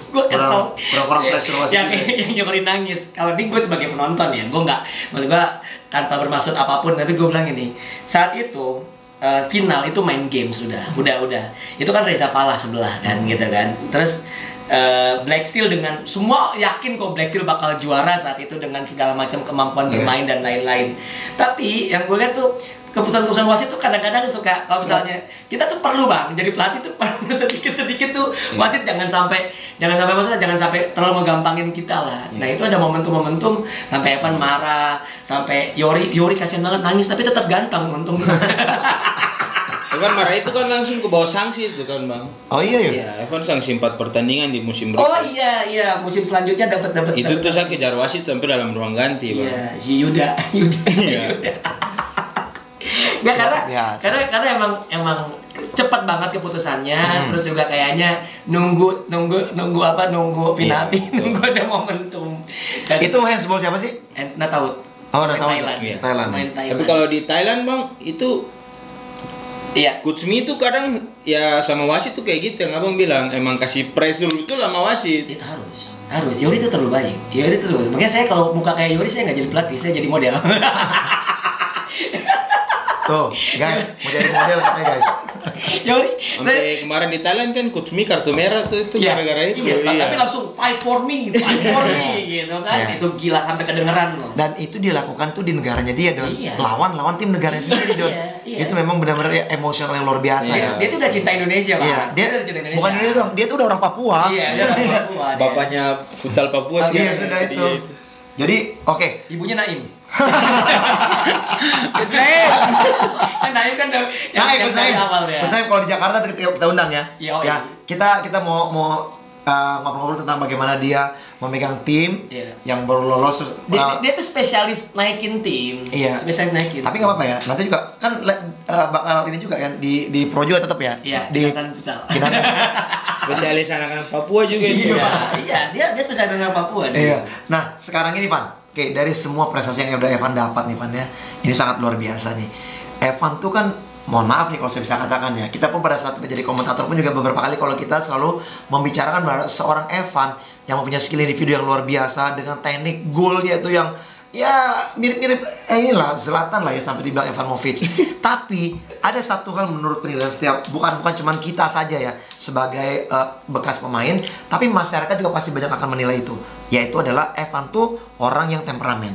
Gue kesel. Kurang pressure wasit. Yang Yori nangis. Kalau ini gue sebagai penonton ya, gue nggak, maksud gue tanpa bermaksud apapun, tapi gue bilang ini, saat itu final itu main game sudah. Itu kan Reza Falla sebelah kan, gitu kan. Terus Black Steel dengan semua yakin kok Black Steel bakal juara saat itu dengan segala macam kemampuan bermain dan lain-lain. Tapi yang gue lihat tuh keputusan-keputusan wasit tuh kadang-kadang suka, kalau misalnya kita tuh perlu bang jadi pelatih tuh perlu sedikit-sedikit tuh wasit jangan sampai terlalu menggampangin kita lah. Nah itu ada momentum-momentum sampai Evan marah, sampai Yori kasihan banget nangis tapi tetap ganteng untung. Evan marah itu kan langsung ke bawah sanksi itu kan bang. Oh iya. Evan sanksi 4 pertandingan di musim berikutnya. Oh iya musim selanjutnya dapat. Itu tuh saya kejar wasit sampai dalam ruang ganti bang. Iya si Yuda. Nggak, karena emang cepat banget keputusannya, terus juga kayaknya nunggu penalti, nunggu ada momentum. Dan itu handsball siapa sih? Nataut. Oh, Nataut. Thailand. Tapi kalau di Thailand bang itu Coach Mi itu kadang ya sama wasit tuh kayak gitu yang abang bilang emang kasih press dulu itu sama wasit. Itu harus. Yori itu terlalu baik. Makanya saya kalau muka kayak Yori saya nggak jadi pelatih, saya jadi model. Tuh, guys, mau jadi model katanya guys. Yori, kemarin di Thailand kan Coach Mi kartu merah tuh itu gara-gara itu. Iya, tapi langsung fight for me gitu kan. Itu gila sampai kedengeran loh. Dan itu dilakukan tuh di negaranya dia, Don. Lawan tim negaranya sendiri, Don. Itu memang benar-benar emosional yang luar biasa ya. Dia tuh udah cinta Indonesia, Pak. Iya, dia udah cinta Indonesia. Bukan Indonesia doang, dia tuh udah orang Papua. Iya, dia orang Papua. Bapaknya futsal Papua sih. Iya, sudah itu. Jadi, oke. Ibunya Naim. Kan Naim kan Naim kalau di Jakarta kita undang ya. Ya, kita mau ngobrol-ngobrol tentang bagaimana dia memegang tim yang baru lolos terus dia tuh spesialis naikin tim. Iya. Spesialis naikin. Tapi nggak apa-apa ya. Nanti juga kan bakal ini juga kan di Pro juga tetap ya. Iya. Di futsal. Spesialis anak-anak Papua juga itu. Iya, dia spesialis anak Papua. Iya. Nah, sekarang ini Van, oke, dari semua prestasi yang udah Evan dapat nih Van ya, ini sangat luar biasa nih. Evan tuh kan, mohon maaf nih kalau saya bisa katakan ya, kita pun pada saat kita jadi komentator pun juga beberapa kali kalau kita selalu membicarakan bahwa seorang Evan yang mempunyai skill individu yang luar biasa dengan teknik golnya tuh yang ya mirip-mirip inilah Zlatan lah ya sampai dibilang Ivanovic. Tapi ada satu hal menurut penilaian setiap bukan cuman kita saja ya sebagai bekas pemain, tapi masyarakat juga pasti banyak akan menilai itu, yaitu adalah Evan tuh orang yang temperamen,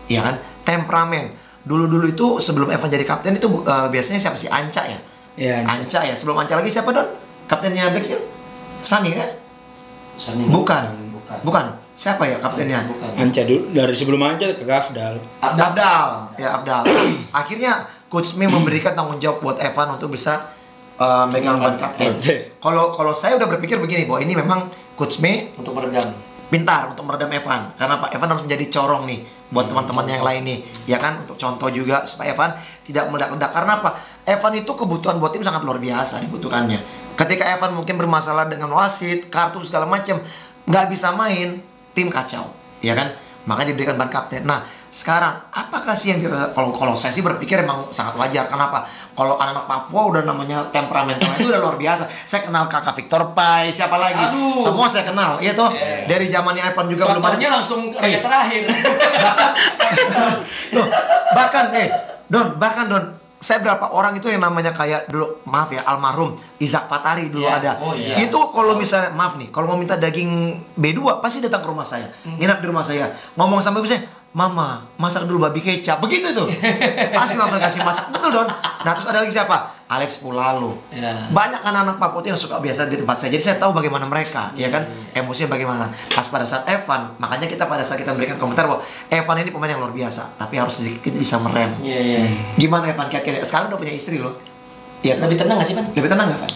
ya kan? Temperamen. Dulu itu sebelum Evan jadi kapten itu biasanya siapa sih? Anca ya? Iya. Anca ya. Sebelum Anca lagi siapa Don? Kaptennya Black Steel? Sani kan? Sani. Bukan. Siapa ya kaptennya? Anca dulu, dari sebelum Anca ke Afdal. Abdal. Akhirnya Coach Mi memberikan tanggung jawab buat Evan untuk bisa megang ban kapten. Kalau saya udah berpikir begini bahwa ini memang Coach Mi untuk meredam. Pintar untuk meredam Evan karena Pak Evan harus menjadi corong nih buat teman-teman yang lain nih, ya kan, untuk contoh juga supaya Evan tidak meledak-ledak. Karena apa? Evan itu kebutuhan buat tim sangat luar biasa dibutuhkannya. Ketika Evan mungkin bermasalah dengan wasit, kartu segala macam, nggak bisa main, tim kacau, ya kan? Makanya diberikan ban kapten. Nah, sekarang apakah sih yang kalau saya sih berpikir emang sangat wajar. Kenapa? Kalau anak-anak Papua udah namanya temperamental itu udah luar biasa. Saya kenal kakak Victor Pai, siapa lagi? Aduh. Semua saya kenal, iya toh. Dari zamannya Evan juga belum ada. Contohnya langsung rakyat terakhir. Tuh, bahkan Don, saya berapa orang itu yang namanya kayak dulu, maaf ya, almarhum Izak Fatari dulu ada. Itu kalau misalnya, maaf nih, kalau mau minta daging B2 pasti datang ke rumah saya, nginap di rumah saya, ngomong sampai bisa, Mama, masak dulu babi kecap, begitu tuh. Pasti langsung kasih masak, betul Don. Nah terus ada lagi siapa? Alex Pulalu. Banyak anak-anak Papua yang suka biasa di tempat saya, jadi saya tahu bagaimana mereka, ya kan, emosinya bagaimana. Pas pada saat Evan, makanya kita pada saat kita memberikan komentar bahwa Evan ini pemain yang luar biasa, tapi harus sedikit bisa merem. Gimana Evan kira-kira? Sekarang udah punya istri loh. Ya, lebih tenang nggak sih Pan? Lebih tenang nggak Van?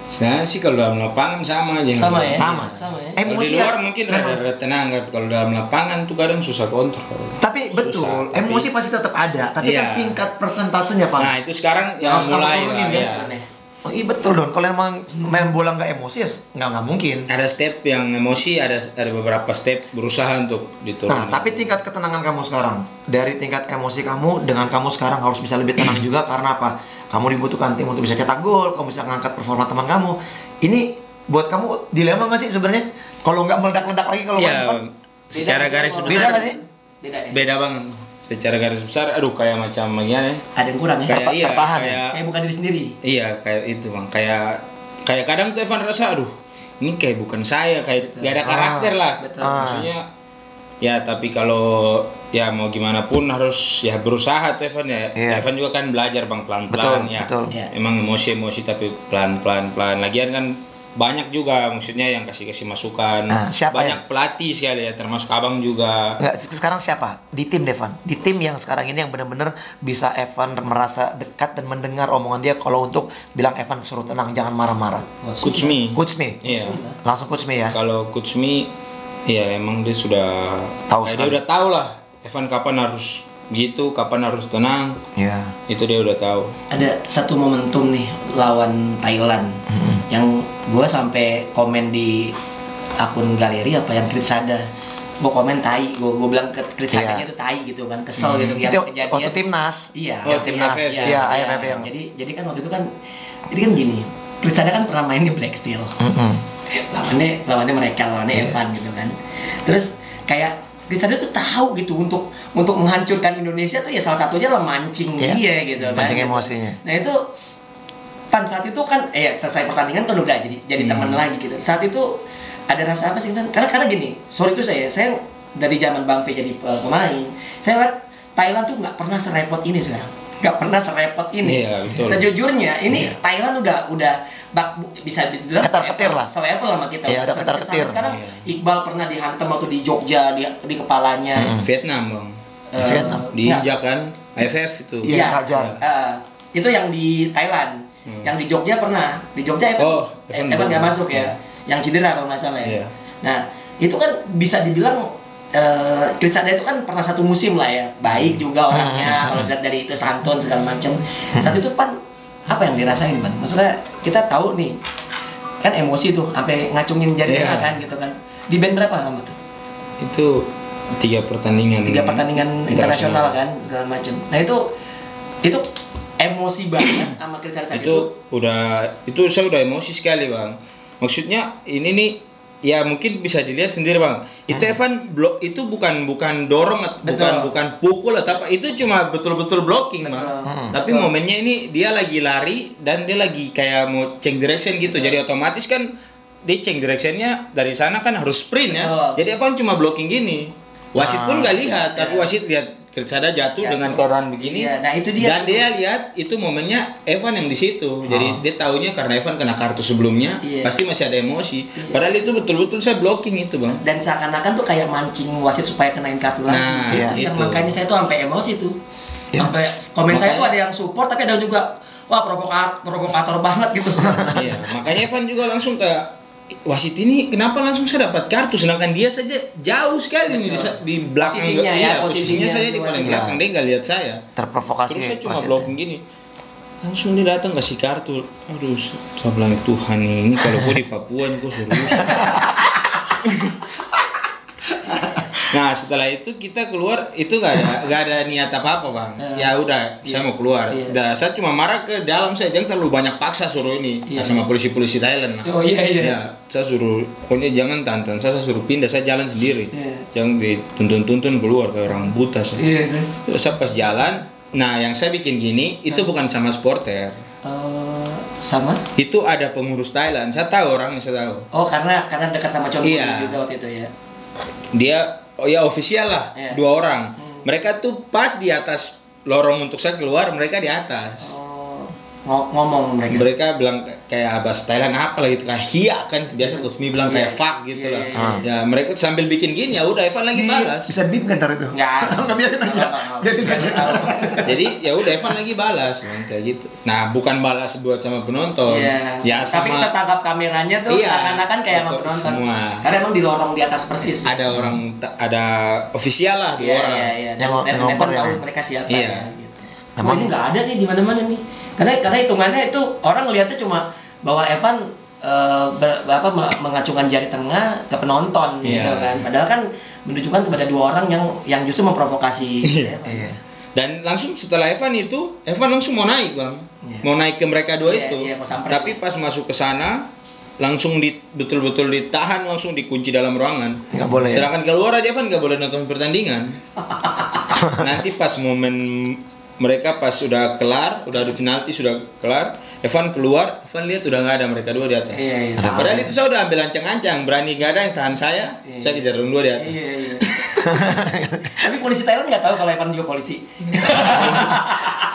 Saya sih kalau dalam lapangan sama aja. Sama ya. Sama. Emosi di luar mungkin ada tenang, kalau dalam lapangan tuh kadang susah kontrol. Tapi Betul. susah. Emosi pasti tetap ada, tapi Iya. kan tingkat persentasenya, Pak. Nah itu sekarang yang harus kamu mulai turunin, lah, ya. ya. Oh iya betul Don. Kalau emang main bola nggak emosi ya nggak mungkin. Ada step yang emosi, ada beberapa step berusaha untuk diturunin. Nah, tapi tingkat ketenangan kamu sekarang, dari tingkat emosi kamu dengan kamu sekarang harus bisa lebih tenang juga karena apa? Kamu dibutuhkan tim untuk bisa cetak gol, kamu bisa ngangkat performa teman kamu. Ini buat kamu dilema nggak sih sebenarnya? Kalau nggak meledak-ledak lagi kalau main ya, depan? secara garis Beda besar nggak sih? Beda ya. beda banget. Secara garis besar, aduh kayak macam gimana ya? Ada yang kurang ya. Kayak iya, tertahan ya? kayak Kayak bukan diri sendiri. iya kayak itu bang. Kayak kadang tuh Evan rasa, aduh ini kayak bukan saya, kayak Betul. gak ada karakter lah. Betul. Maksudnya ya tapi kalau ya mau gimana pun harus ya berusaha tuh Evan ya. Iya. Evan juga kan belajar bang pelan-pelan Betul, ya. betul. Iya. Emang emosi tapi pelan-pelan. Lagian kan banyak juga maksudnya yang kasih masukan. Nah, siapa banyak pelatih sekali ya, termasuk abang juga. Nggak, sekarang siapa? Di tim Devan. Di tim yang sekarang ini yang benar-benar bisa Evan merasa dekat dan mendengar omongan dia kalau untuk bilang Evan suruh tenang, jangan marah-marah. Coach Me. Coach Me. Iya. Langsung Coach Me ya. Kalau Coach Me, ya emang dia sudah Tahu dia sekali. udah tahu lah Evan kapan harus gitu, kapan harus tenang. Iya. Itu dia udah tahu. Ada satu momentum nih lawan Thailand yang gue sampai komen di akun galeri apa yang Kritsada, gue komen tai, gue bilang ke Kritsadanya Iya. itu tai gitu kan, kesel gitu yang Itu kejadian. waktu timnas. Iya. Oh, yang timnas. AFF, Iya, AFF yang. Jadi kan waktu itu kan, jadi kan gini, Kritsada kan pernah main di Black Steel. lawannya mereka, lawannya Evan gitu kan. Terus kayak Kritsada tuh tahu gitu untuk menghancurkan Indonesia tuh ya salah satunya lah mancing Iya. dia gitu kan. Mancing gitu. emosinya. Nah itu saat itu kan selesai pertandingan kan udah jadi teman lagi gitu. Saat itu ada rasa apa sih kan? Karena gini, sorry itu saya dari zaman Bang V jadi pemain, saya lihat Thailand tuh nggak pernah serepot ini sekarang. Nggak pernah serepot ini. Iya, betul. Sejujurnya ini Thailand udah bisa dibilang Ketar-ketir lah. selevel sama kita. Iya, udah ketar-ketir. Sampai sekarang Iya. Iqbal pernah dihantam waktu di Jogja di kepalanya. Vietnam bang, Vietnam. diinjak kan AFF itu. Iya, Fajar. Itu yang di Thailand. Yang di Jogja pernah. Di Jogja Evan Evan nggak belum. masuk ya. Yang cedera kalau nggak salah ya. Iya. Nah, itu kan bisa dibilang Kritsada itu kan pernah satu musim lah ya. Baik juga orangnya kalau dilihat dari itu santun segala macam. Saat itu Pan apa yang dirasain Pan? Maksudnya kita tahu nih kan emosi tuh sampai ngacungin jari Iya. kan gitu kan. Di band berapa kamu tuh? Itu 3 pertandingan. 3 pertandingan internasional kan segala macam. Nah itu emosi banget sama Kritsada saat itu saya udah emosi sekali bang. Maksudnya ini nih ya mungkin bisa dilihat sendiri bang. Itu Evan blok itu bukan dorong, Betul. bukan pukul atau apa. Itu cuma betul-betul blocking bang. Tapi momennya ini dia lagi lari dan dia lagi kayak mau change direction gitu. Jadi otomatis kan dia change directionnya dari sana kan harus sprint ya. Betul. Jadi Evan cuma blocking gini. Wasit pun nggak lihat, tapi wasit lihat Kritsada jatuh dengan keadaan begini. Iya, nah itu dia. Dan dia lihat itu momennya Evan yang di situ. Jadi dia taunya karena Evan kena kartu sebelumnya, Iya. pasti masih ada emosi. Padahal itu betul-betul saya blocking itu, Bang. Dan seakan-akan tuh kayak mancing wasit supaya kenain kartu lagi. Nah, iya, Yang itu. makanya saya tuh sampai emosi tuh. Iya. Sampai komen saya tuh Makanya- ada yang support tapi ada juga wah provokator banget gitu sekarang. Iya, makanya Evan juga langsung kayak wasit ini kenapa langsung saya dapat kartu sedangkan dia saja jauh sekali nih di belakang. Posisinya ya, Iya, posisinya posisinya saya di luas. paling Iya. belakang, dia nggak lihat saya. Terprovokasi. Terus saya cuma wasitnya. blocking gini. Langsung dia datang kasih kartu. Aduh, saya bilang Tuhan ini kalau gue di Papua nih gue serius. Nah setelah itu kita keluar itu gak ada niat apa bang. Ya udah saya mau keluar. Iya. Dah saya cuma marah ke dalam, saya jangan terlalu banyak paksa suruh ini. Iya. Sama polisi-polisi Thailand. Oh iya. Ya, saya suruh pokoknya jangan tonton, saya suruh pindah, saya jalan sendiri. Iya. Jangan dituntun keluar kayak orang buta. Iya, terus. Terus saya pas jalan, nah yang saya bikin gini itu bukan sama supporter. Sama? Itu ada pengurus Thailand, saya tahu orangnya, saya tahu. Oh karena dekat sama Chon Iya. juga waktu itu ya. Dia ofisial lah, Iya. 2 orang. Mereka tuh pas di atas lorong untuk saya keluar, mereka di atas. Oh. ngomong mereka? Mereka bilang kayak bahasa Thailand apa lah gitu, kayak hia kan biasa Coach Mi bilang kayak fuck gitu lah. Ya mereka sambil bikin gini ya udah Evan lagi balas. Bisa bip kan ntar itu? Nggak, biarin aja. Biarin aja. Jadi ya udah Evan lagi balas kayak gitu. Nah bukan balas buat sama penonton. Ya tapi sama. kita tangkap kameranya tuh seakan-akan kayak sama penonton. Semua. Karena emang di lorong di atas persis. Ada orang, ada ofisial lah 2 orang. Iya. Yang Evan ngoper tahu ya. mereka siapa Iya. ya. Gitu. Oh, ini nggak ada nih di mana-mana nih. Karena hitungannya itu orang ngelihatnya cuma bahwa Evan mengacungkan jari tengah ke penonton gitu kan. Padahal kan menunjukkan kepada 2 orang yang justru memprovokasi. Iya. Dan langsung setelah Evan itu, Evan langsung mau naik bang, mau naik ke mereka 2 itu. Tapi pas masuk ke sana, langsung betul-betul ditahan, langsung dikunci dalam ruangan. Nggak boleh. Sedangkan keluar aja Evan nggak boleh nonton pertandingan. Nanti pas momen mereka pas sudah kelar, udah ada penalti sudah kelar, Evan keluar, Evan lihat udah nggak ada mereka 2 di atas. Iya. Padahal itu saya udah ambil ancang-ancang, berani nggak ada yang tahan saya kejar 2 di atas. Iya. Tapi polisi Thailand nggak tahu kalau Evan juga polisi.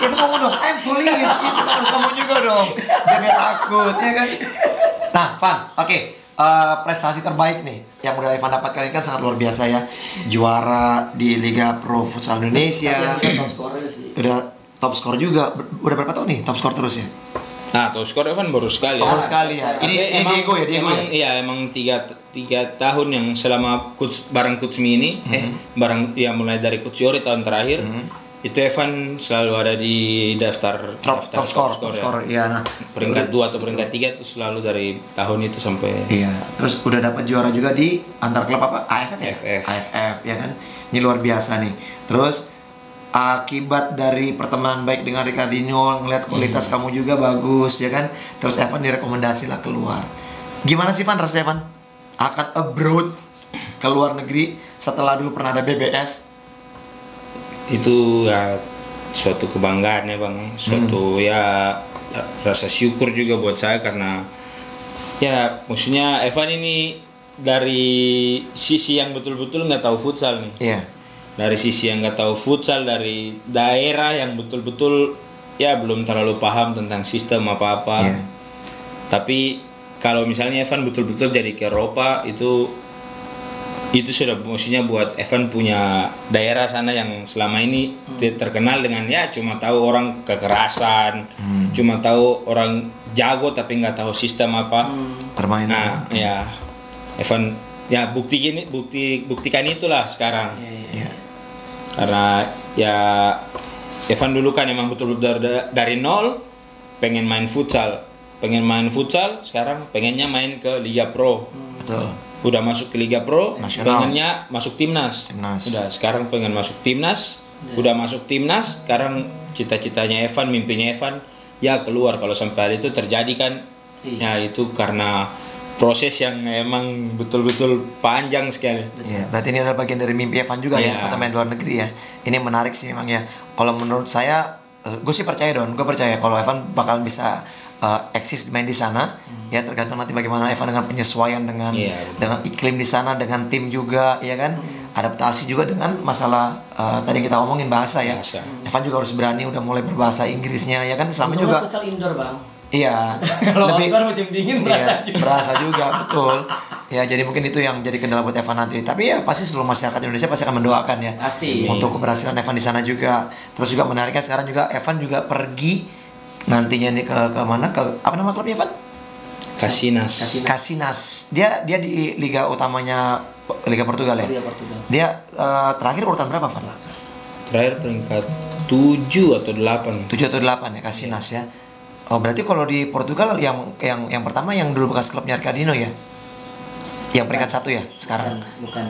Ya ngomong dong, polis, itu harus kamu juga dong. Jangan takut, ya kan? Nah, Van, oke. Prestasi terbaik nih yang udah Evan dapatkan ini kan sangat luar biasa ya. Juara di Liga Pro Futsal Indonesia. Udah top skor juga. Udah berapa tahun nih top skor terus ya? Nah, top skor Evan baru sekali. Baru sekali ya. Ini emang, Diego ya, Diego emang, ya. Iya, emang 3 tahun yang selama bareng Coach Mi ini, bareng ya mulai dari Coach Yori tahun terakhir. Itu Evan selalu ada di daftar top skor ya. Nah, peringkat 2 atau peringkat 3 itu selalu dari tahun itu sampai. Iya, terus udah dapat juara juga di antar klub apa? AFF ya? AFF ya kan. Ini luar biasa nih. Terus akibat dari pertemanan baik dengan Ricardinho, ngeliat kualitas kamu juga bagus ya kan. Terus Evan direkomendasi lah keluar. Gimana sih Van rasanya Van? Akan abroad ke luar negeri setelah dulu pernah ada BBS? Itu ya suatu kebanggaan ya bang, suatu ya rasa syukur juga buat saya karena ya maksudnya Evan ini dari sisi yang betul-betul nggak tahu futsal nih. Iya. Dari sisi yang nggak tahu futsal, dari daerah yang betul-betul ya belum terlalu paham tentang sistem apa-apa. Iya. Tapi kalau misalnya Evan betul-betul jadi ke Eropa itu sudah maksudnya buat Evan punya daerah sana yang selama ini terkenal dengan ya cuma tahu orang kekerasan, cuma tahu orang jago tapi nggak tahu sistem apa. Permainan. Nah ya Evan ya buktikan itulah sekarang. Iya. Karena ya Evan dulu kan emang betul-betul dari nol pengen main futsal, sekarang pengennya main ke Liga Pro. Betul. Udah masuk ke Liga Pro, Nasional. pengennya masuk timnas. Udah sekarang pengen masuk timnas, udah masuk timnas, sekarang cita-citanya Evan, mimpinya Evan ya keluar. Kalau sampai hal itu terjadi kan, ya itu karena proses yang emang betul-betul panjang sekali. Iya, berarti ini adalah bagian dari mimpi Evan juga ya, untuk main luar negeri ya. Ini menarik sih memang ya. Kalau menurut saya, gue sih percaya gue percaya kalau Evan bakal bisa eksis main di sana. Ya tergantung nanti bagaimana Evan dengan penyesuaian dengan iklim di sana, dengan tim juga, ya kan. Adaptasi juga dengan masalah tadi kita ngomongin bahasa ya. Evan juga harus berani udah mulai berbahasa Inggrisnya ya kan, sama juga. Futsal indoor bang. Iya. Kalau outdoor musim dingin berasa juga betul. Ya jadi mungkin itu yang jadi kendala buat Evan nanti. Tapi ya pasti seluruh masyarakat Indonesia pasti akan mendoakan ya. Pasti. Untuk keberhasilan Evan di sana juga. Terus juga menariknya sekarang juga Evan juga pergi nantinya nih ke mana, ke apa nama klubnya Evan? Casinas. Dia di liga utamanya Liga Portugal ya. Dia terakhir urutan berapa Van? Terakhir peringkat 7 atau 8. 7 atau 8 ya Casinas ya. Oh berarti kalau di Portugal yang pertama yang dulu bekas klubnya Ricardinho ya. Yang peringkat 1 ya sekarang. Bukan.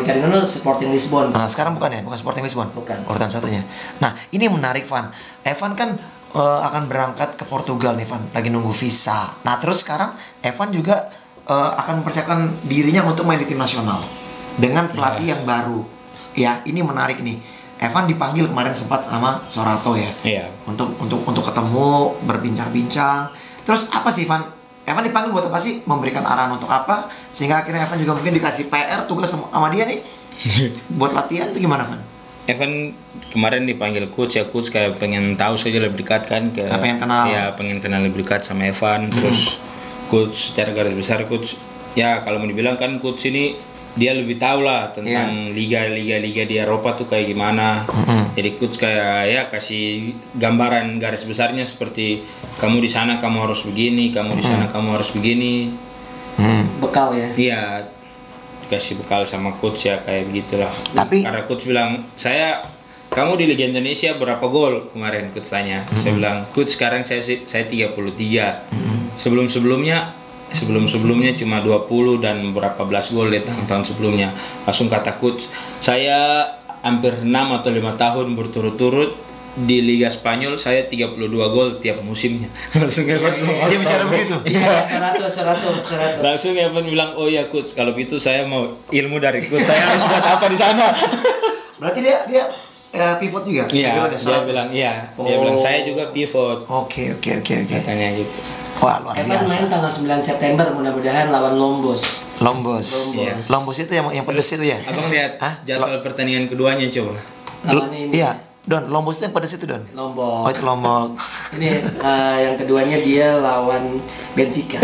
Ricardinho Sporting Lisbon. Nah, sekarang bukan ya, bukan Sporting Lisbon. Bukan. Urutan 1-nya. Nah, ini menarik Van. Evan kan akan berangkat ke Portugal nih Van, lagi nunggu visa. Nah, terus sekarang Evan juga akan mempersiapkan dirinya untuk main di tim nasional dengan pelatih yang baru. Ya, ini menarik nih. Evan dipanggil kemarin sempat sama Sorato ya. Iya. Untuk ketemu, berbincang-bincang. Terus apa sih Van? Evan dipanggil buat apa sih? Memberikan arahan untuk apa? Sehingga akhirnya Evan juga mungkin dikasih PR tugas sama dia nih. Buat latihan itu gimana Van? Evan kemarin dipanggil coach ya, coach kayak pengen tahu saja lebih dekat kan ke pengen kenal. ya, pengen kenal lebih dekat sama Evan. Terus coach secara garis besar coach ya kalau mau dibilang kan coach ini dia lebih tahu lah tentang liga-liga di Eropa tuh kayak gimana. Jadi coach kayak ya kasih gambaran garis besarnya seperti kamu di sana kamu harus begini, kamu di sana kamu harus begini. Bekal ya. Iya, dikasih bekal sama coach ya kayak begitulah. Tapi karena coach bilang, kamu di Liga Indonesia berapa gol kemarin coach tanya. Saya bilang, coach sekarang saya 33. Sebelum-sebelumnya cuma 20 dan berapa belas gol di tahun-tahun sebelumnya. Langsung kata coach, saya hampir 6 atau 5 tahun berturut-turut di Liga Spanyol saya 32 gol tiap musimnya. Langsung Evan dia bicara begitu. Iya, 100. Langsung Evan bilang, "Oh ya coach, kalau gitu saya mau ilmu dari coach. Saya harus buat apa di sana?" Berarti dia pivot juga. Iya, dia bilang iya. Dia bilang saya juga pivot. Oke. Katanya gitu. Wah, luar Evan biasa. main tanggal 9 September mudah-mudahan lawan Lombos. Lombos. Iya. Lombos itu yang pedes itu ya? Abang lihat Hah? jadwal pertandingan keduanya coba. Lawan ini. Iya. Don, Lombos itu yang pedes itu, Don. Lombok. Oh, itu Lombok. Ini yang keduanya dia lawan Benfica.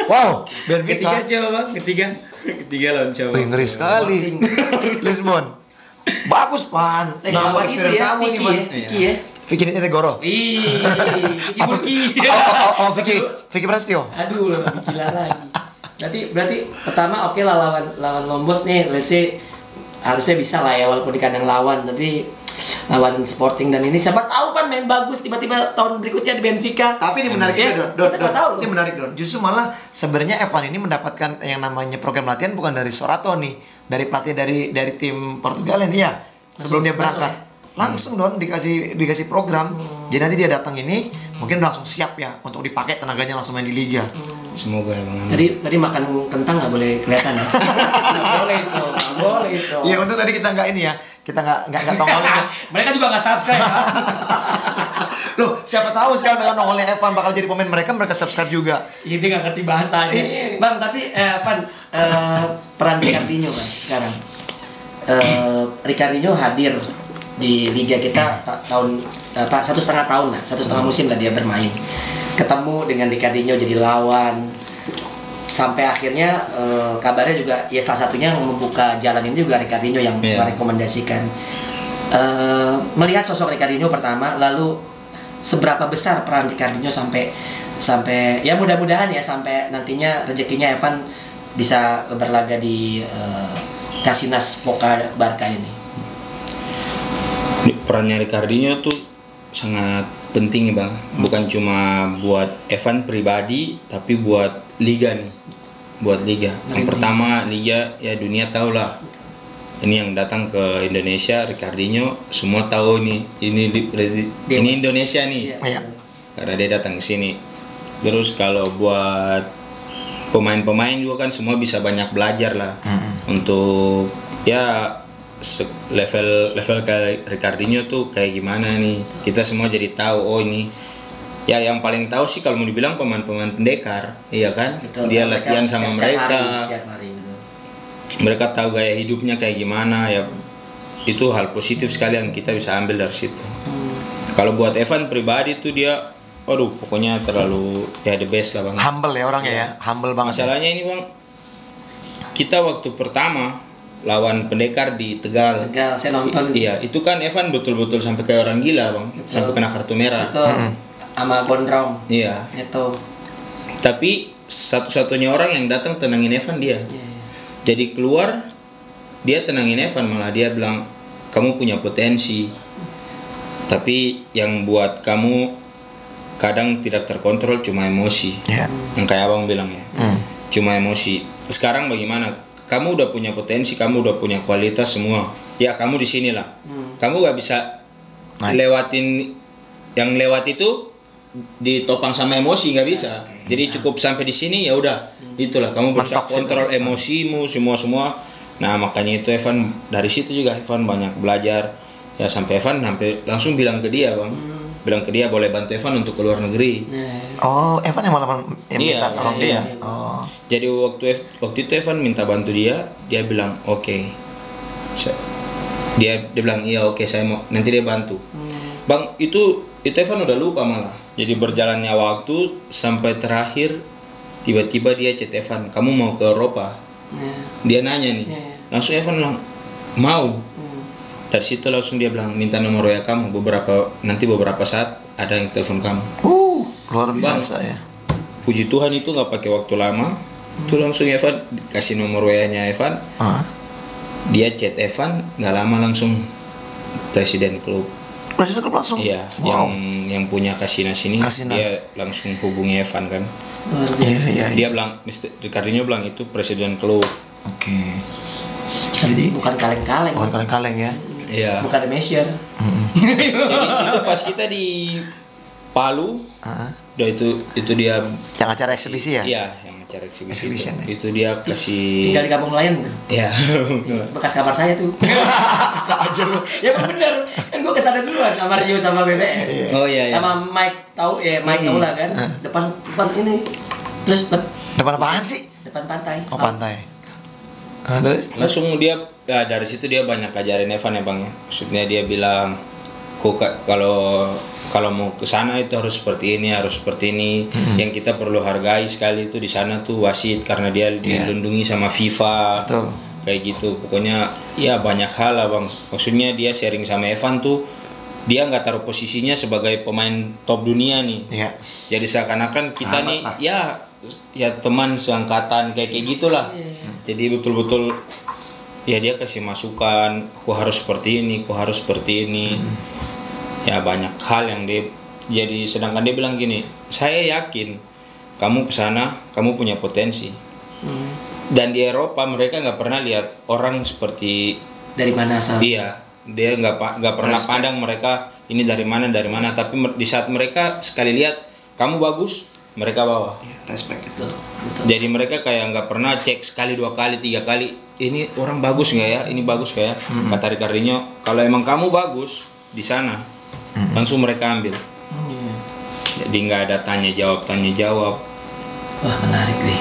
Wow, Ketiga Benfica. coba bang, ketiga lawan coba. Wih, ngeri sekali. Lisbon. Bagus, Pan. Nama eksperimen kamu nih, Pan. Vicky ya. Vicky Negoro. Ih, Vicky Burki. Oh, Vicky Prasetyo. Aduh, lebih gila lagi. Berarti pertama oke lah lawan Lombos nih, let's say harusnya bisa lah ya walaupun di kandang lawan, tapi lawan Sporting dan ini siapa tahu Pan main bagus tiba-tiba tahun berikutnya di Benfica. Tapi ini menarik juga, Don. Kita tahu Ini menarik, Don. Justru malah sebenarnya Evan ini mendapatkan yang namanya program latihan bukan dari Sorato nih, dari pelatih dari tim Portugal ini ya. Sebelum dia berangkat, langsung Don dikasih program. Jadi nanti dia datang ini mungkin langsung siap ya untuk dipakai tenaganya langsung main di liga. Semoga ya bang. Tadi makan kentang nggak boleh kelihatan ya? Nggak boleh itu. Iya, untuk tadi kita nggak ini ya, kita nggak tongolin. Mereka juga nggak subscribe. Ya? Loh, siapa tahu sekarang dengan nongolnya Evan bakal jadi pemain mereka subscribe juga. Iya, dia nggak ngerti bahasanya. Bang, tapi Pan, peran Ricardinho Bang sekarang. Ricardinho hadir di liga kita tahun 1,5 tahun lah, 1,5 musim lah dia bermain. Ketemu dengan Ricardinho jadi lawan. Sampai akhirnya kabarnya juga ya salah satunya yang membuka jalan ini juga Ricardinho yang merekomendasikan. Melihat sosok Ricardinho pertama, lalu seberapa besar peran Ricardinho sampai ya mudah-mudahan ya sampai nantinya rezekinya Evan bisa berlaga di Casinas Boca Barca ini. Perannya Ricardinho tuh sangat penting ya bang, bukan cuma buat Evan pribadi tapi buat liga nih, buat liga. Yang pertama liga ya dunia tahu lah, ini yang datang ke Indonesia Ricardinho semua tahu nih ini Indonesia nih, karena dia datang ke sini. Terus kalau buat pemain-pemain juga kan semua bisa banyak belajar lah untuk ya level kayak Ricardinho tuh kayak gimana nih, kita semua jadi tahu. Oh ini ya yang paling tahu sih kalau mau dibilang pemain-pemain pendekar, iya kan. Betul, dia latihan sama mereka setiap hari, betul. Mereka tahu gaya hidupnya kayak gimana ya, itu hal positif sekali yang kita bisa ambil dari situ. Kalau buat Evan pribadi tuh dia aduh pokoknya terlalu ya the best lah bang, humble ya orangnya ya, humble banget. Masalahnya ini bang, kita waktu pertama lawan pendekar di Tegal, saya nonton. Iya, itu kan Evan betul-betul sampai kayak orang gila bang, sampai kena kartu merah. Betul. Sama Gondrong. Iya. Itu. Tapi satu-satunya orang yang datang tenangin Evan dia. Jadi keluar dia tenangin Evan, malah dia bilang kamu punya potensi. Tapi yang buat kamu kadang tidak terkontrol cuma emosi. Yang kayak abang bilang ya. Cuma emosi. Sekarang bagaimana? Kamu udah punya potensi, kamu udah punya kualitas semua. Ya kamu di sini lah. Kamu gak bisa lewatin yang lewat itu ditopang sama emosi, nggak bisa. Jadi cukup sampai di sini ya udah. Itulah kamu berusaha kontrol emosimu semua. Nah makanya itu Evan dari situ juga Evan banyak belajar. Ya sampai Evan langsung bilang ke dia bang, bilang ke dia boleh bantu Evan untuk ke luar negeri. Oh, Evan yang malah minta tolong dia. Oh. Jadi waktu itu Evan minta bantu dia bilang oke. Dia bilang iya oke saya mau, nanti dia bantu. Bang itu Evan udah lupa malah. Jadi berjalannya waktu sampai terakhir tiba-tiba dia chat Evan, kamu mau ke Eropa? Dia nanya nih, langsung Evan bilang mau. Dari situ langsung dia bilang minta nomor WA kamu, beberapa saat ada yang telepon kamu. Luar biasa ya. Puji Tuhan itu nggak pakai waktu lama, itu langsung Evan kasih nomor WA-nya Evan. Dia chat Evan, nggak lama langsung presiden klub. Presiden klub langsung? Iya, yang punya Kasinas ini dia langsung hubungi Evan kan. Iya. Dia bilang, Ricardinho bilang itu presiden klub. Oke. Jadi bukan kaleng-kaleng. Bukan kaleng-kaleng ya. Iya. Bukan measure. Jadi itu pas kita di Palu, udah itu dia yang acara eksibisi ya? Iya, yang acara eksibisi itu. Ya? Itu dia kasih tinggal di Kampung Nelayan kan? Iya. Bekas kamar saya tuh. Bisa aja lu. Ya bener, kan gua kesana duluan sama Rio sama BBS. Oh iya. Sama Mike tahu lah kan. Depan ini. Terus depan apaan sih? Depan pantai. Oh, pantai. Terus langsung dia dari situ dia banyak ajarin Evan ya Bang ya. Maksudnya dia bilang kalau mau ke sana itu harus seperti ini, harus seperti ini. Yang kita perlu hargai sekali itu di sana tuh wasit karena dia dilindungi sama FIFA. Betul. Kayak gitu. Pokoknya ya banyak hal lah Bang. Maksudnya dia sharing sama Evan tuh dia nggak taruh posisinya sebagai pemain top dunia nih. Iya. Jadi seakan-akan kita sahabat nih lah. ya teman seangkatan kayak gitulah. Jadi betul-betul ya dia kasih masukan, kok harus seperti ini, kok harus seperti ini. Ya banyak hal yang dia jadi, sedangkan dia bilang gini, saya yakin kamu kesana, kamu punya potensi. Dan di Eropa mereka nggak pernah lihat orang seperti dari mana asal. Iya, dia nggak pernah pandang mereka ini dari mana, tapi di saat mereka sekali lihat kamu bagus, mereka bawa. Respect itu. Jadi mereka kayak nggak pernah cek sekali, 2 kali, 3 kali. Ini orang bagus nggak ya? Ini bagus nggak ya? Kata Ricardinho, kalau emang kamu bagus di sana, langsung mereka ambil. Jadi nggak ada tanya jawab. Wah menarik deh.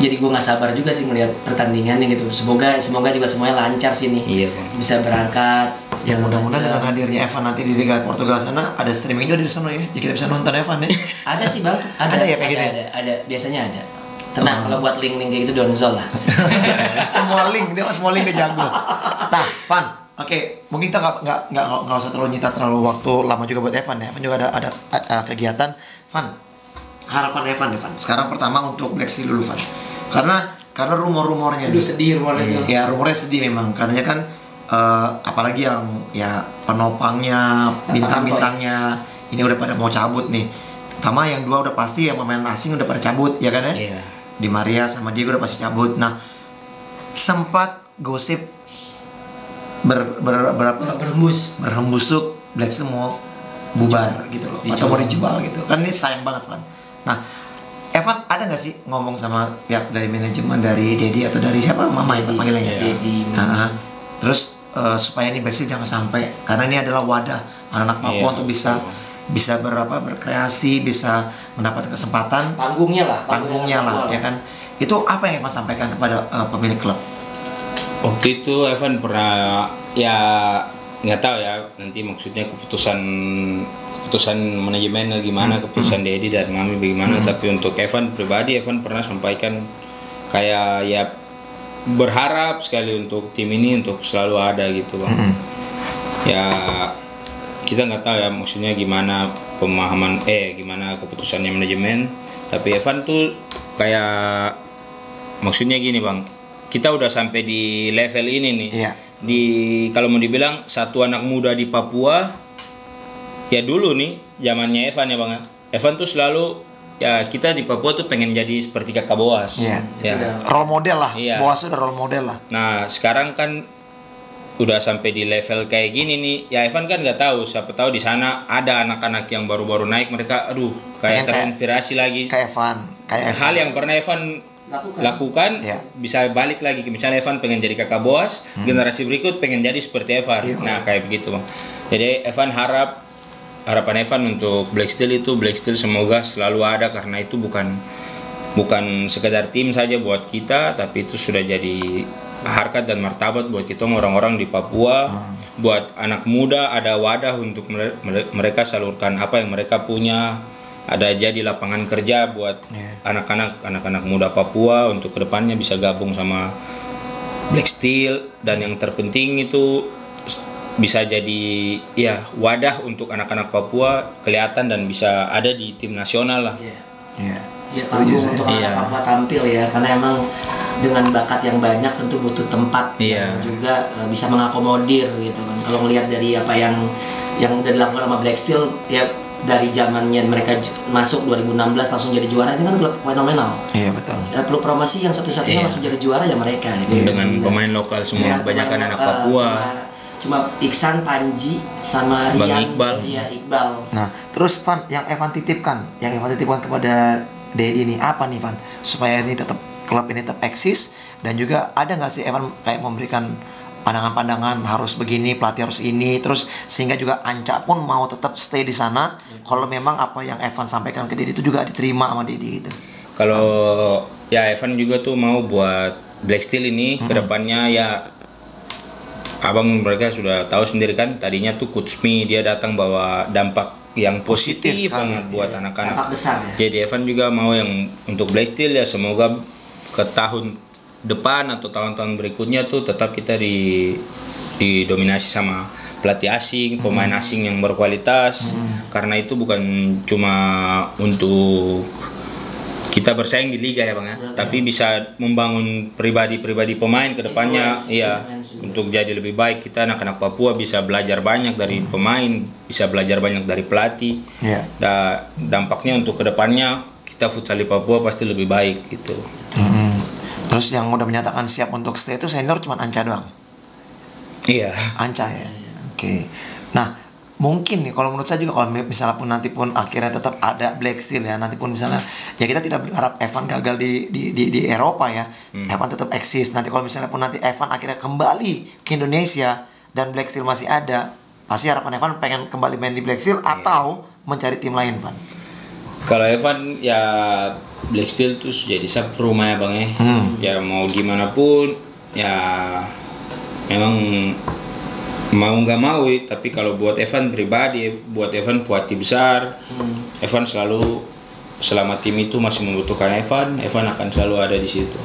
Jadi gue nggak sabar juga sih melihat pertandingannya gitu. Semoga juga semuanya lancar sih nih. Iya Bang. Bisa berangkat. Ya mudah-mudahan dengan hadirnya Evan nanti di Liga Portugal sana ada streaming juga di sana ya. Jadi kita bisa nonton Evan ya. Ada sih Bang. Ada ya kayak gitu. Ada. Biasanya ada. Tenang, kalau buat link kayak gitu download lah. semua link dia jago. Nah, Van, oke, mungkin kita nggak usah terlalu nyita terlalu waktu lama juga buat Evan ya. Evan juga ada kegiatan. Van, harapan Evan. Sekarang pertama untuk Black Steel dulu Van. Karena rumornya. Aduh sedih rumornya. Ya rumornya sedih memang. Katanya kan apalagi yang ya penopangnya, bintang-bintangnya ini udah pada mau cabut nih. Pertama yang 2 udah pasti, yang pemain asing udah pada cabut ya kan ya. Iya. Di Maria sama Diego udah pasti cabut. Nah, sempat gosip berhembus tuh Black Steel mau bubar gitu loh, atau mau dijual gitu. Kan ini sayang banget kan. Nah, Evan ada nggak sih ngomong sama pihak dari manajemen, dari Dedi atau dari siapa, Mama ya panggilannya? Dedi. Terus supaya ini Black Steel jangan sampai, karena ini adalah wadah anak-anak Papua untuk bisa berkreasi, bisa mendapat kesempatan panggungnya lah ya kan. Itu apa yang Evan sampaikan kepada pemilik klub? Waktu itu Evan pernah ya nggak tahu ya nanti maksudnya keputusan manajemen gimana, keputusan Dedi dan Mami bagaimana, tapi untuk Evan pribadi, Evan pernah sampaikan kayak ya berharap sekali untuk tim ini untuk selalu ada gitu Bang. Ya kita nggak tahu ya maksudnya gimana gimana keputusannya manajemen, tapi Evan tuh kayak maksudnya gini Bang, kita udah sampai di level ini nih. Iya. Kalau mau dibilang satu anak muda di Papua ya dulu nih zamannya Evan ya Bang. Evan tuh selalu ya kita di Papua tuh pengen jadi seperti Kakak Boas. Iya. Ya. Role model lah. Iya. Boas udah role model lah. Nah, sekarang kan udah sampai di level kayak gini nih. Ya Evan kan nggak tahu, siapa tahu di sana ada anak-anak yang baru-baru naik, mereka kayak terinspirasi lagi. Kayak Evan. Hal yang pernah Evan lakukan bisa balik lagi. Misalnya Evan pengen jadi Kakak Boas, generasi berikut pengen jadi seperti Evan. Nah, kayak begitu Bang. Jadi harapan Evan untuk Black Steel semoga selalu ada, karena itu bukan sekedar tim saja buat kita, tapi itu sudah jadi harkat dan martabat buat kita orang-orang di Papua. Buat anak muda ada wadah untuk mereka salurkan apa yang mereka punya. Ada jadi lapangan kerja buat anak-anak muda Papua untuk kedepannya bisa gabung sama Black Steel, dan yang terpenting itu bisa jadi ya wadah untuk anak-anak Papua kelihatan dan bisa ada di tim nasional lah. Ya, untuk anak Papua tampil ya, karena emang dengan bakat yang banyak tentu butuh tempat yang juga bisa mengakomodir gitu kan. Kalau melihat dari apa yang udah dilakukan sama Black Steel ya, dari zamannya mereka masuk 2016 langsung jadi juara, ini kan klub fenomenal. Iya betul. Ya, perlu promosi yang satu-satunya langsung jadi juara ya mereka. Gitu. Dengan pemain lokal semua, kebanyakan anak Papua. Cuma Iksan, Panji, sama Rian, Iqbal. Iya, Iqbal. Nah, terus Van, yang Evan titipkan kepada Dedi ini apa nih Van? Supaya ini tetap klub ini tetap eksis, dan juga ada nggak sih Evan kayak memberikan pandangan-pandangan harus begini, pelatih harus ini, terus sehingga juga Anca pun mau tetap stay di sana. Kalau memang apa yang Evan sampaikan ke Dedi itu juga diterima sama Dedi gitu. Kalau ya Evan juga tuh mau buat Black Steel ini kedepannya ya, abang mereka sudah tahu sendiri kan, tadinya tuh Kutsmi dia datang bawa dampak yang positif banget buat anak-anak. Dampak besar ya. Jadi Evan juga mau yang untuk Black Steel ya, semoga ke tahun depan atau tahun-tahun berikutnya tuh tetap kita didominasi sama pelatih asing, pemain asing yang berkualitas. Karena itu bukan cuma untuk kita bersaing di liga ya Bang ya, tapi bisa membangun pribadi-pribadi pemain ke depannya. Untuk jadi lebih baik, kita anak-anak Papua bisa belajar banyak dari pemain, bisa belajar banyak dari pelatih. Dan dampaknya untuk ke depannya kita futsal di Papua pasti lebih baik gitu. Terus yang udah menyatakan siap untuk stay itu senior cuma Anca doang? Iya. Anca ya? Oke. Nah, mungkin nih kalau menurut saya juga, kalau misalnya pun nanti pun akhirnya tetap ada Black Steel ya, nanti pun misalnya ya kita tidak berharap Evan gagal di Eropa ya. Evan tetap eksis. Nanti kalau misalnya pun nanti Evan akhirnya kembali ke Indonesia dan Black Steel masih ada, pasti harapan Evan pengen kembali main di Black Steel atau mencari tim lain, Van? Kalau Evan ya Black Steel tuh jadi sub rumah ya Bang ya. Ya mau gimana pun ya memang mau nggak mau, tapi kalau buat Evan pribadi, buat Evan pelatih besar, Evan selalu selama tim itu masih membutuhkan Evan akan selalu ada di situ.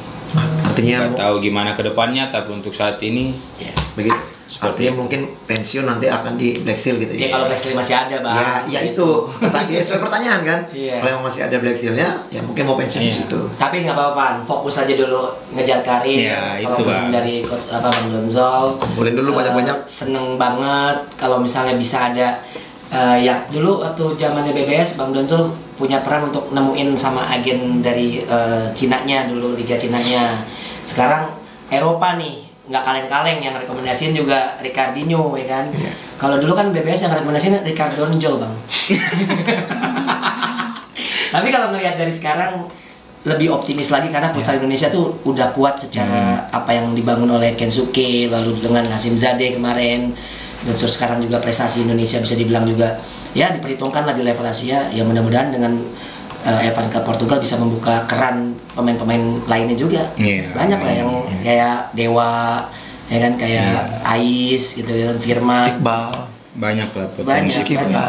Artinya nggak tahu gimana kedepannya, tapi untuk saat ini ya begitu. Artinya mungkin pensiun nanti akan di Black Steel gitu ya. Ya kalau Black Steel masih ada Bang. Ya itu sesuai pertanyaan kan. Kalau masih ada Black Steel-nya, ya mungkin mau pensiun di situ. Tapi nggak apa-apa, Van. Fokus aja dulu ngejar karir. Kalau pesan dari coach Bang Donzol, kumpulin dulu banyak-banyak. Seneng banget kalau misalnya bisa ada ya dulu waktu zamannya BBS, Bang Donzol punya peran untuk nemuin sama agen dari Cinanya dulu, Liga Cinanya. Sekarang Eropa nih, nggak kaleng-kaleng, yang rekomendasiin juga Ricardinho ya kan. Kalau dulu kan BBS yang rekomendasiin Ricardonjol Bang. Tapi kalau ngelihat dari sekarang lebih optimis lagi, karena futsal Indonesia tuh udah kuat secara apa yang dibangun oleh Kensuke, lalu dengan Hasim Zade kemarin, dan sekarang juga prestasi Indonesia bisa dibilang juga ya diperhitungkan lah di level Asia. Ya mudah-mudahan dengan Evan ke Portugal bisa membuka keran pemain-pemain lainnya juga. Banyak lah yang kayak Dewa, ya kan, kayak Ais gitu kan, Firman, Iqbal, banyak lah potensi juga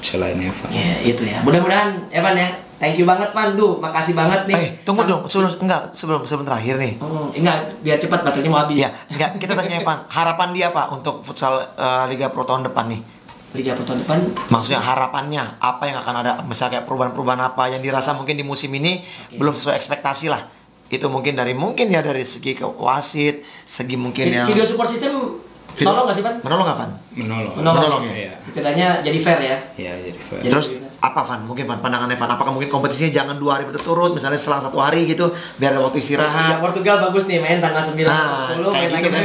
selain Evan. Ya itu ya. Mudah-mudahan Evan ya. Thank you banget Van, makasih banget nih. Tunggu dong, sebelum terakhir nih. Enggak, biar cepat baterainya mau habis. Ya, enggak, kita tanya Evan, harapan dia apa untuk futsal Liga Pro tahun depan nih? Liga Pro tahun depan? Maksudnya harapannya, apa yang akan ada, misalnya kayak perubahan-perubahan apa yang dirasa mungkin di musim ini belum sesuai ekspektasi lah. Itu mungkin dari segi ke wasit, segi mungkin yang video support system menolong nggak sih Van? Menolong nggak Van? Menolong ya. Setidaknya jadi fair ya. Iya, jadi fair. Terus apa Van? Mungkin Van, pandangannya Van, apakah mungkin kompetisinya jangan 2 hari berturut, misalnya selang 1 hari gitu, biar ada waktu istirahat? Ya, Portugal bagus nih, main tanggal 9 atau 10 kayak gitu kan.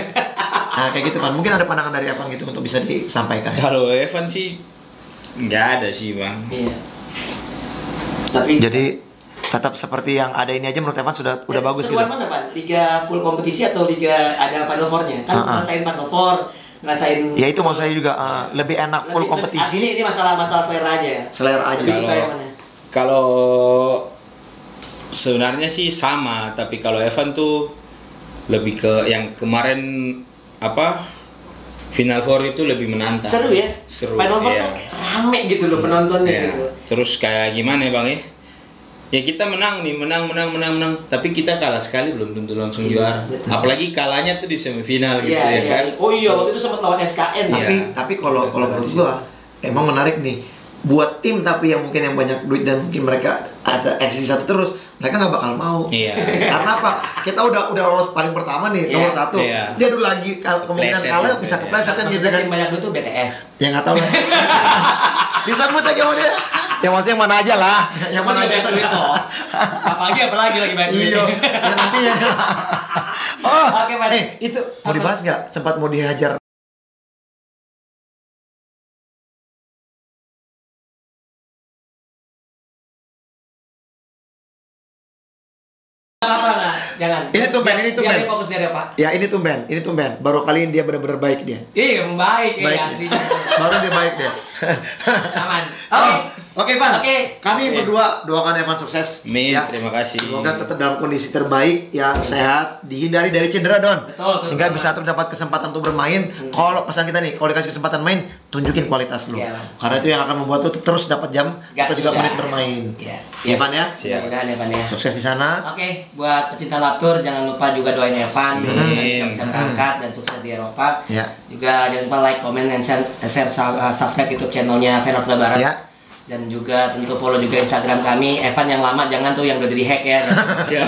Nah, kayak gitu Van. Mungkin ada pandangan dari Evan gitu untuk bisa disampaikan. Kalau Evan sih nggak ada sih Bang. Iya. Tapi jadi tetap seperti yang ada ini aja menurut Evan udah bagus gitu. Seruan mana Pak? Liga full kompetisi atau liga ada Final Four-nya? Kan ngerasain Final Four, ngerasain. Ya itu maksud saya juga lebih enak full kompetisi. Ini masalah selera aja ya. Selera aja. Lebih suka yang mana? Kalau sebenarnya sih sama, tapi kalau Evan tuh lebih ke yang kemarin apa Final Four itu lebih menantang. Seru ya? Seru. Final Four Iya. tuh rame gitu loh penontonnya gitu. Terus kayak gimana ya Bang ya? Ya kita menang nih, menang. Tapi kita kalah sekali belum tentu langsung juara. Betul. Apalagi kalahnya tuh di semifinal gitu ya kan. Oh iya, waktu itu sempat lawan SKN ya. Tapi kalau menurut gua emang menarik nih. Buat tim tapi yang mungkin yang banyak duit dan mungkin mereka ada eksistensi satu terus, mereka nggak bakal mau. Iya. Karena apa? Kita udah lolos paling pertama nih, nomor 1. Iya. Dia dulu lagi kemungkinan kalah bisa kepleset kan gitu Maksudnya kan. tim banyak duit tuh BTS. Ya nggak tahu lah. Disambut aja sama dia. Ya maksudnya yang mana aja lah. Yang mana aja. Duit toh. Apalagi lagi banyak duit. Iya. Ya nantinya. Oh, Oke, Pak. itu mau dibahas nggak? Sempat mau dihajar. Jangan. Ini tumben. Biar fokus dari apa? Ya ini tumben. Baru kali ini dia benar-benar baik dia. Iya, baik Baik. ya aslinya. Baru dia baik dia. Aman. Oke, Van. Oke. Kami berdua doakan Evan sukses. Amin, Ya. terima kasih. Semoga tetap dalam kondisi terbaik, ya sehat, dihindari dari cedera, Don. Betul, Sehingga betul. bisa terus dapat kesempatan untuk bermain. Kalau pesan kita nih, kalau dikasih kesempatan main, tunjukin kualitas lu. Iya. Karena itu yang akan membuat lu terus dapat jam Gas atau juga sudah. menit bermain. Iya. Ya, Van ya. Siap. Mudah-mudahan Evan ya. Sukses di sana. Oke, buat pecinta Laptur jangan lupa juga doain Evan Amin. bisa berangkat dan sukses di Eropa. Ya. Juga jangan lupa like, comment, dan share subscribe YouTube channelnya Feyenoord Lebaran. Ya. Dan juga tentu follow juga Instagram kami. Evan yang lama jangan tuh yang udah di hack ya. Siap.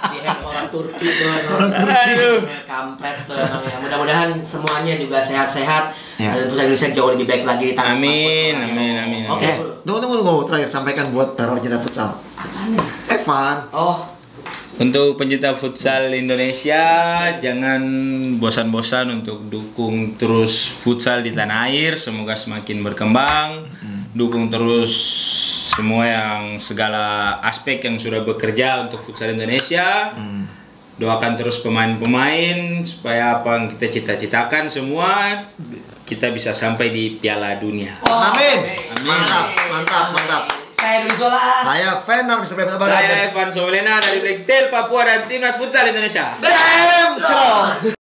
Di hack orang Turki tuh. Aduh. Kampret tuh emangnya. Mudah-mudahan semuanya juga sehat-sehat Ya. dan futsal Indonesia jauh lebih baik lagi di tangan. Amin, Pak Bos. amin. Oke. Tunggu. Terakhir sampaikan buat para pecinta futsal. Apaan nih? Evan. Oh, Untuk pencinta futsal Indonesia, jangan bosan-bosan untuk dukung terus futsal di tanah air. Semoga semakin berkembang. Dukung terus semua yang segala aspek yang sudah bekerja untuk futsal Indonesia. Doakan terus pemain-pemain supaya apa yang kita cita-citakan semua kita bisa sampai di Piala Dunia. Amin. Amin. Mantap. saya Dodi Zola. Saya Feyenoord Mr. Pep Saya Evan Somelena dari Black Steel Papua dan Timnas Futsal Indonesia. Damn, cerot.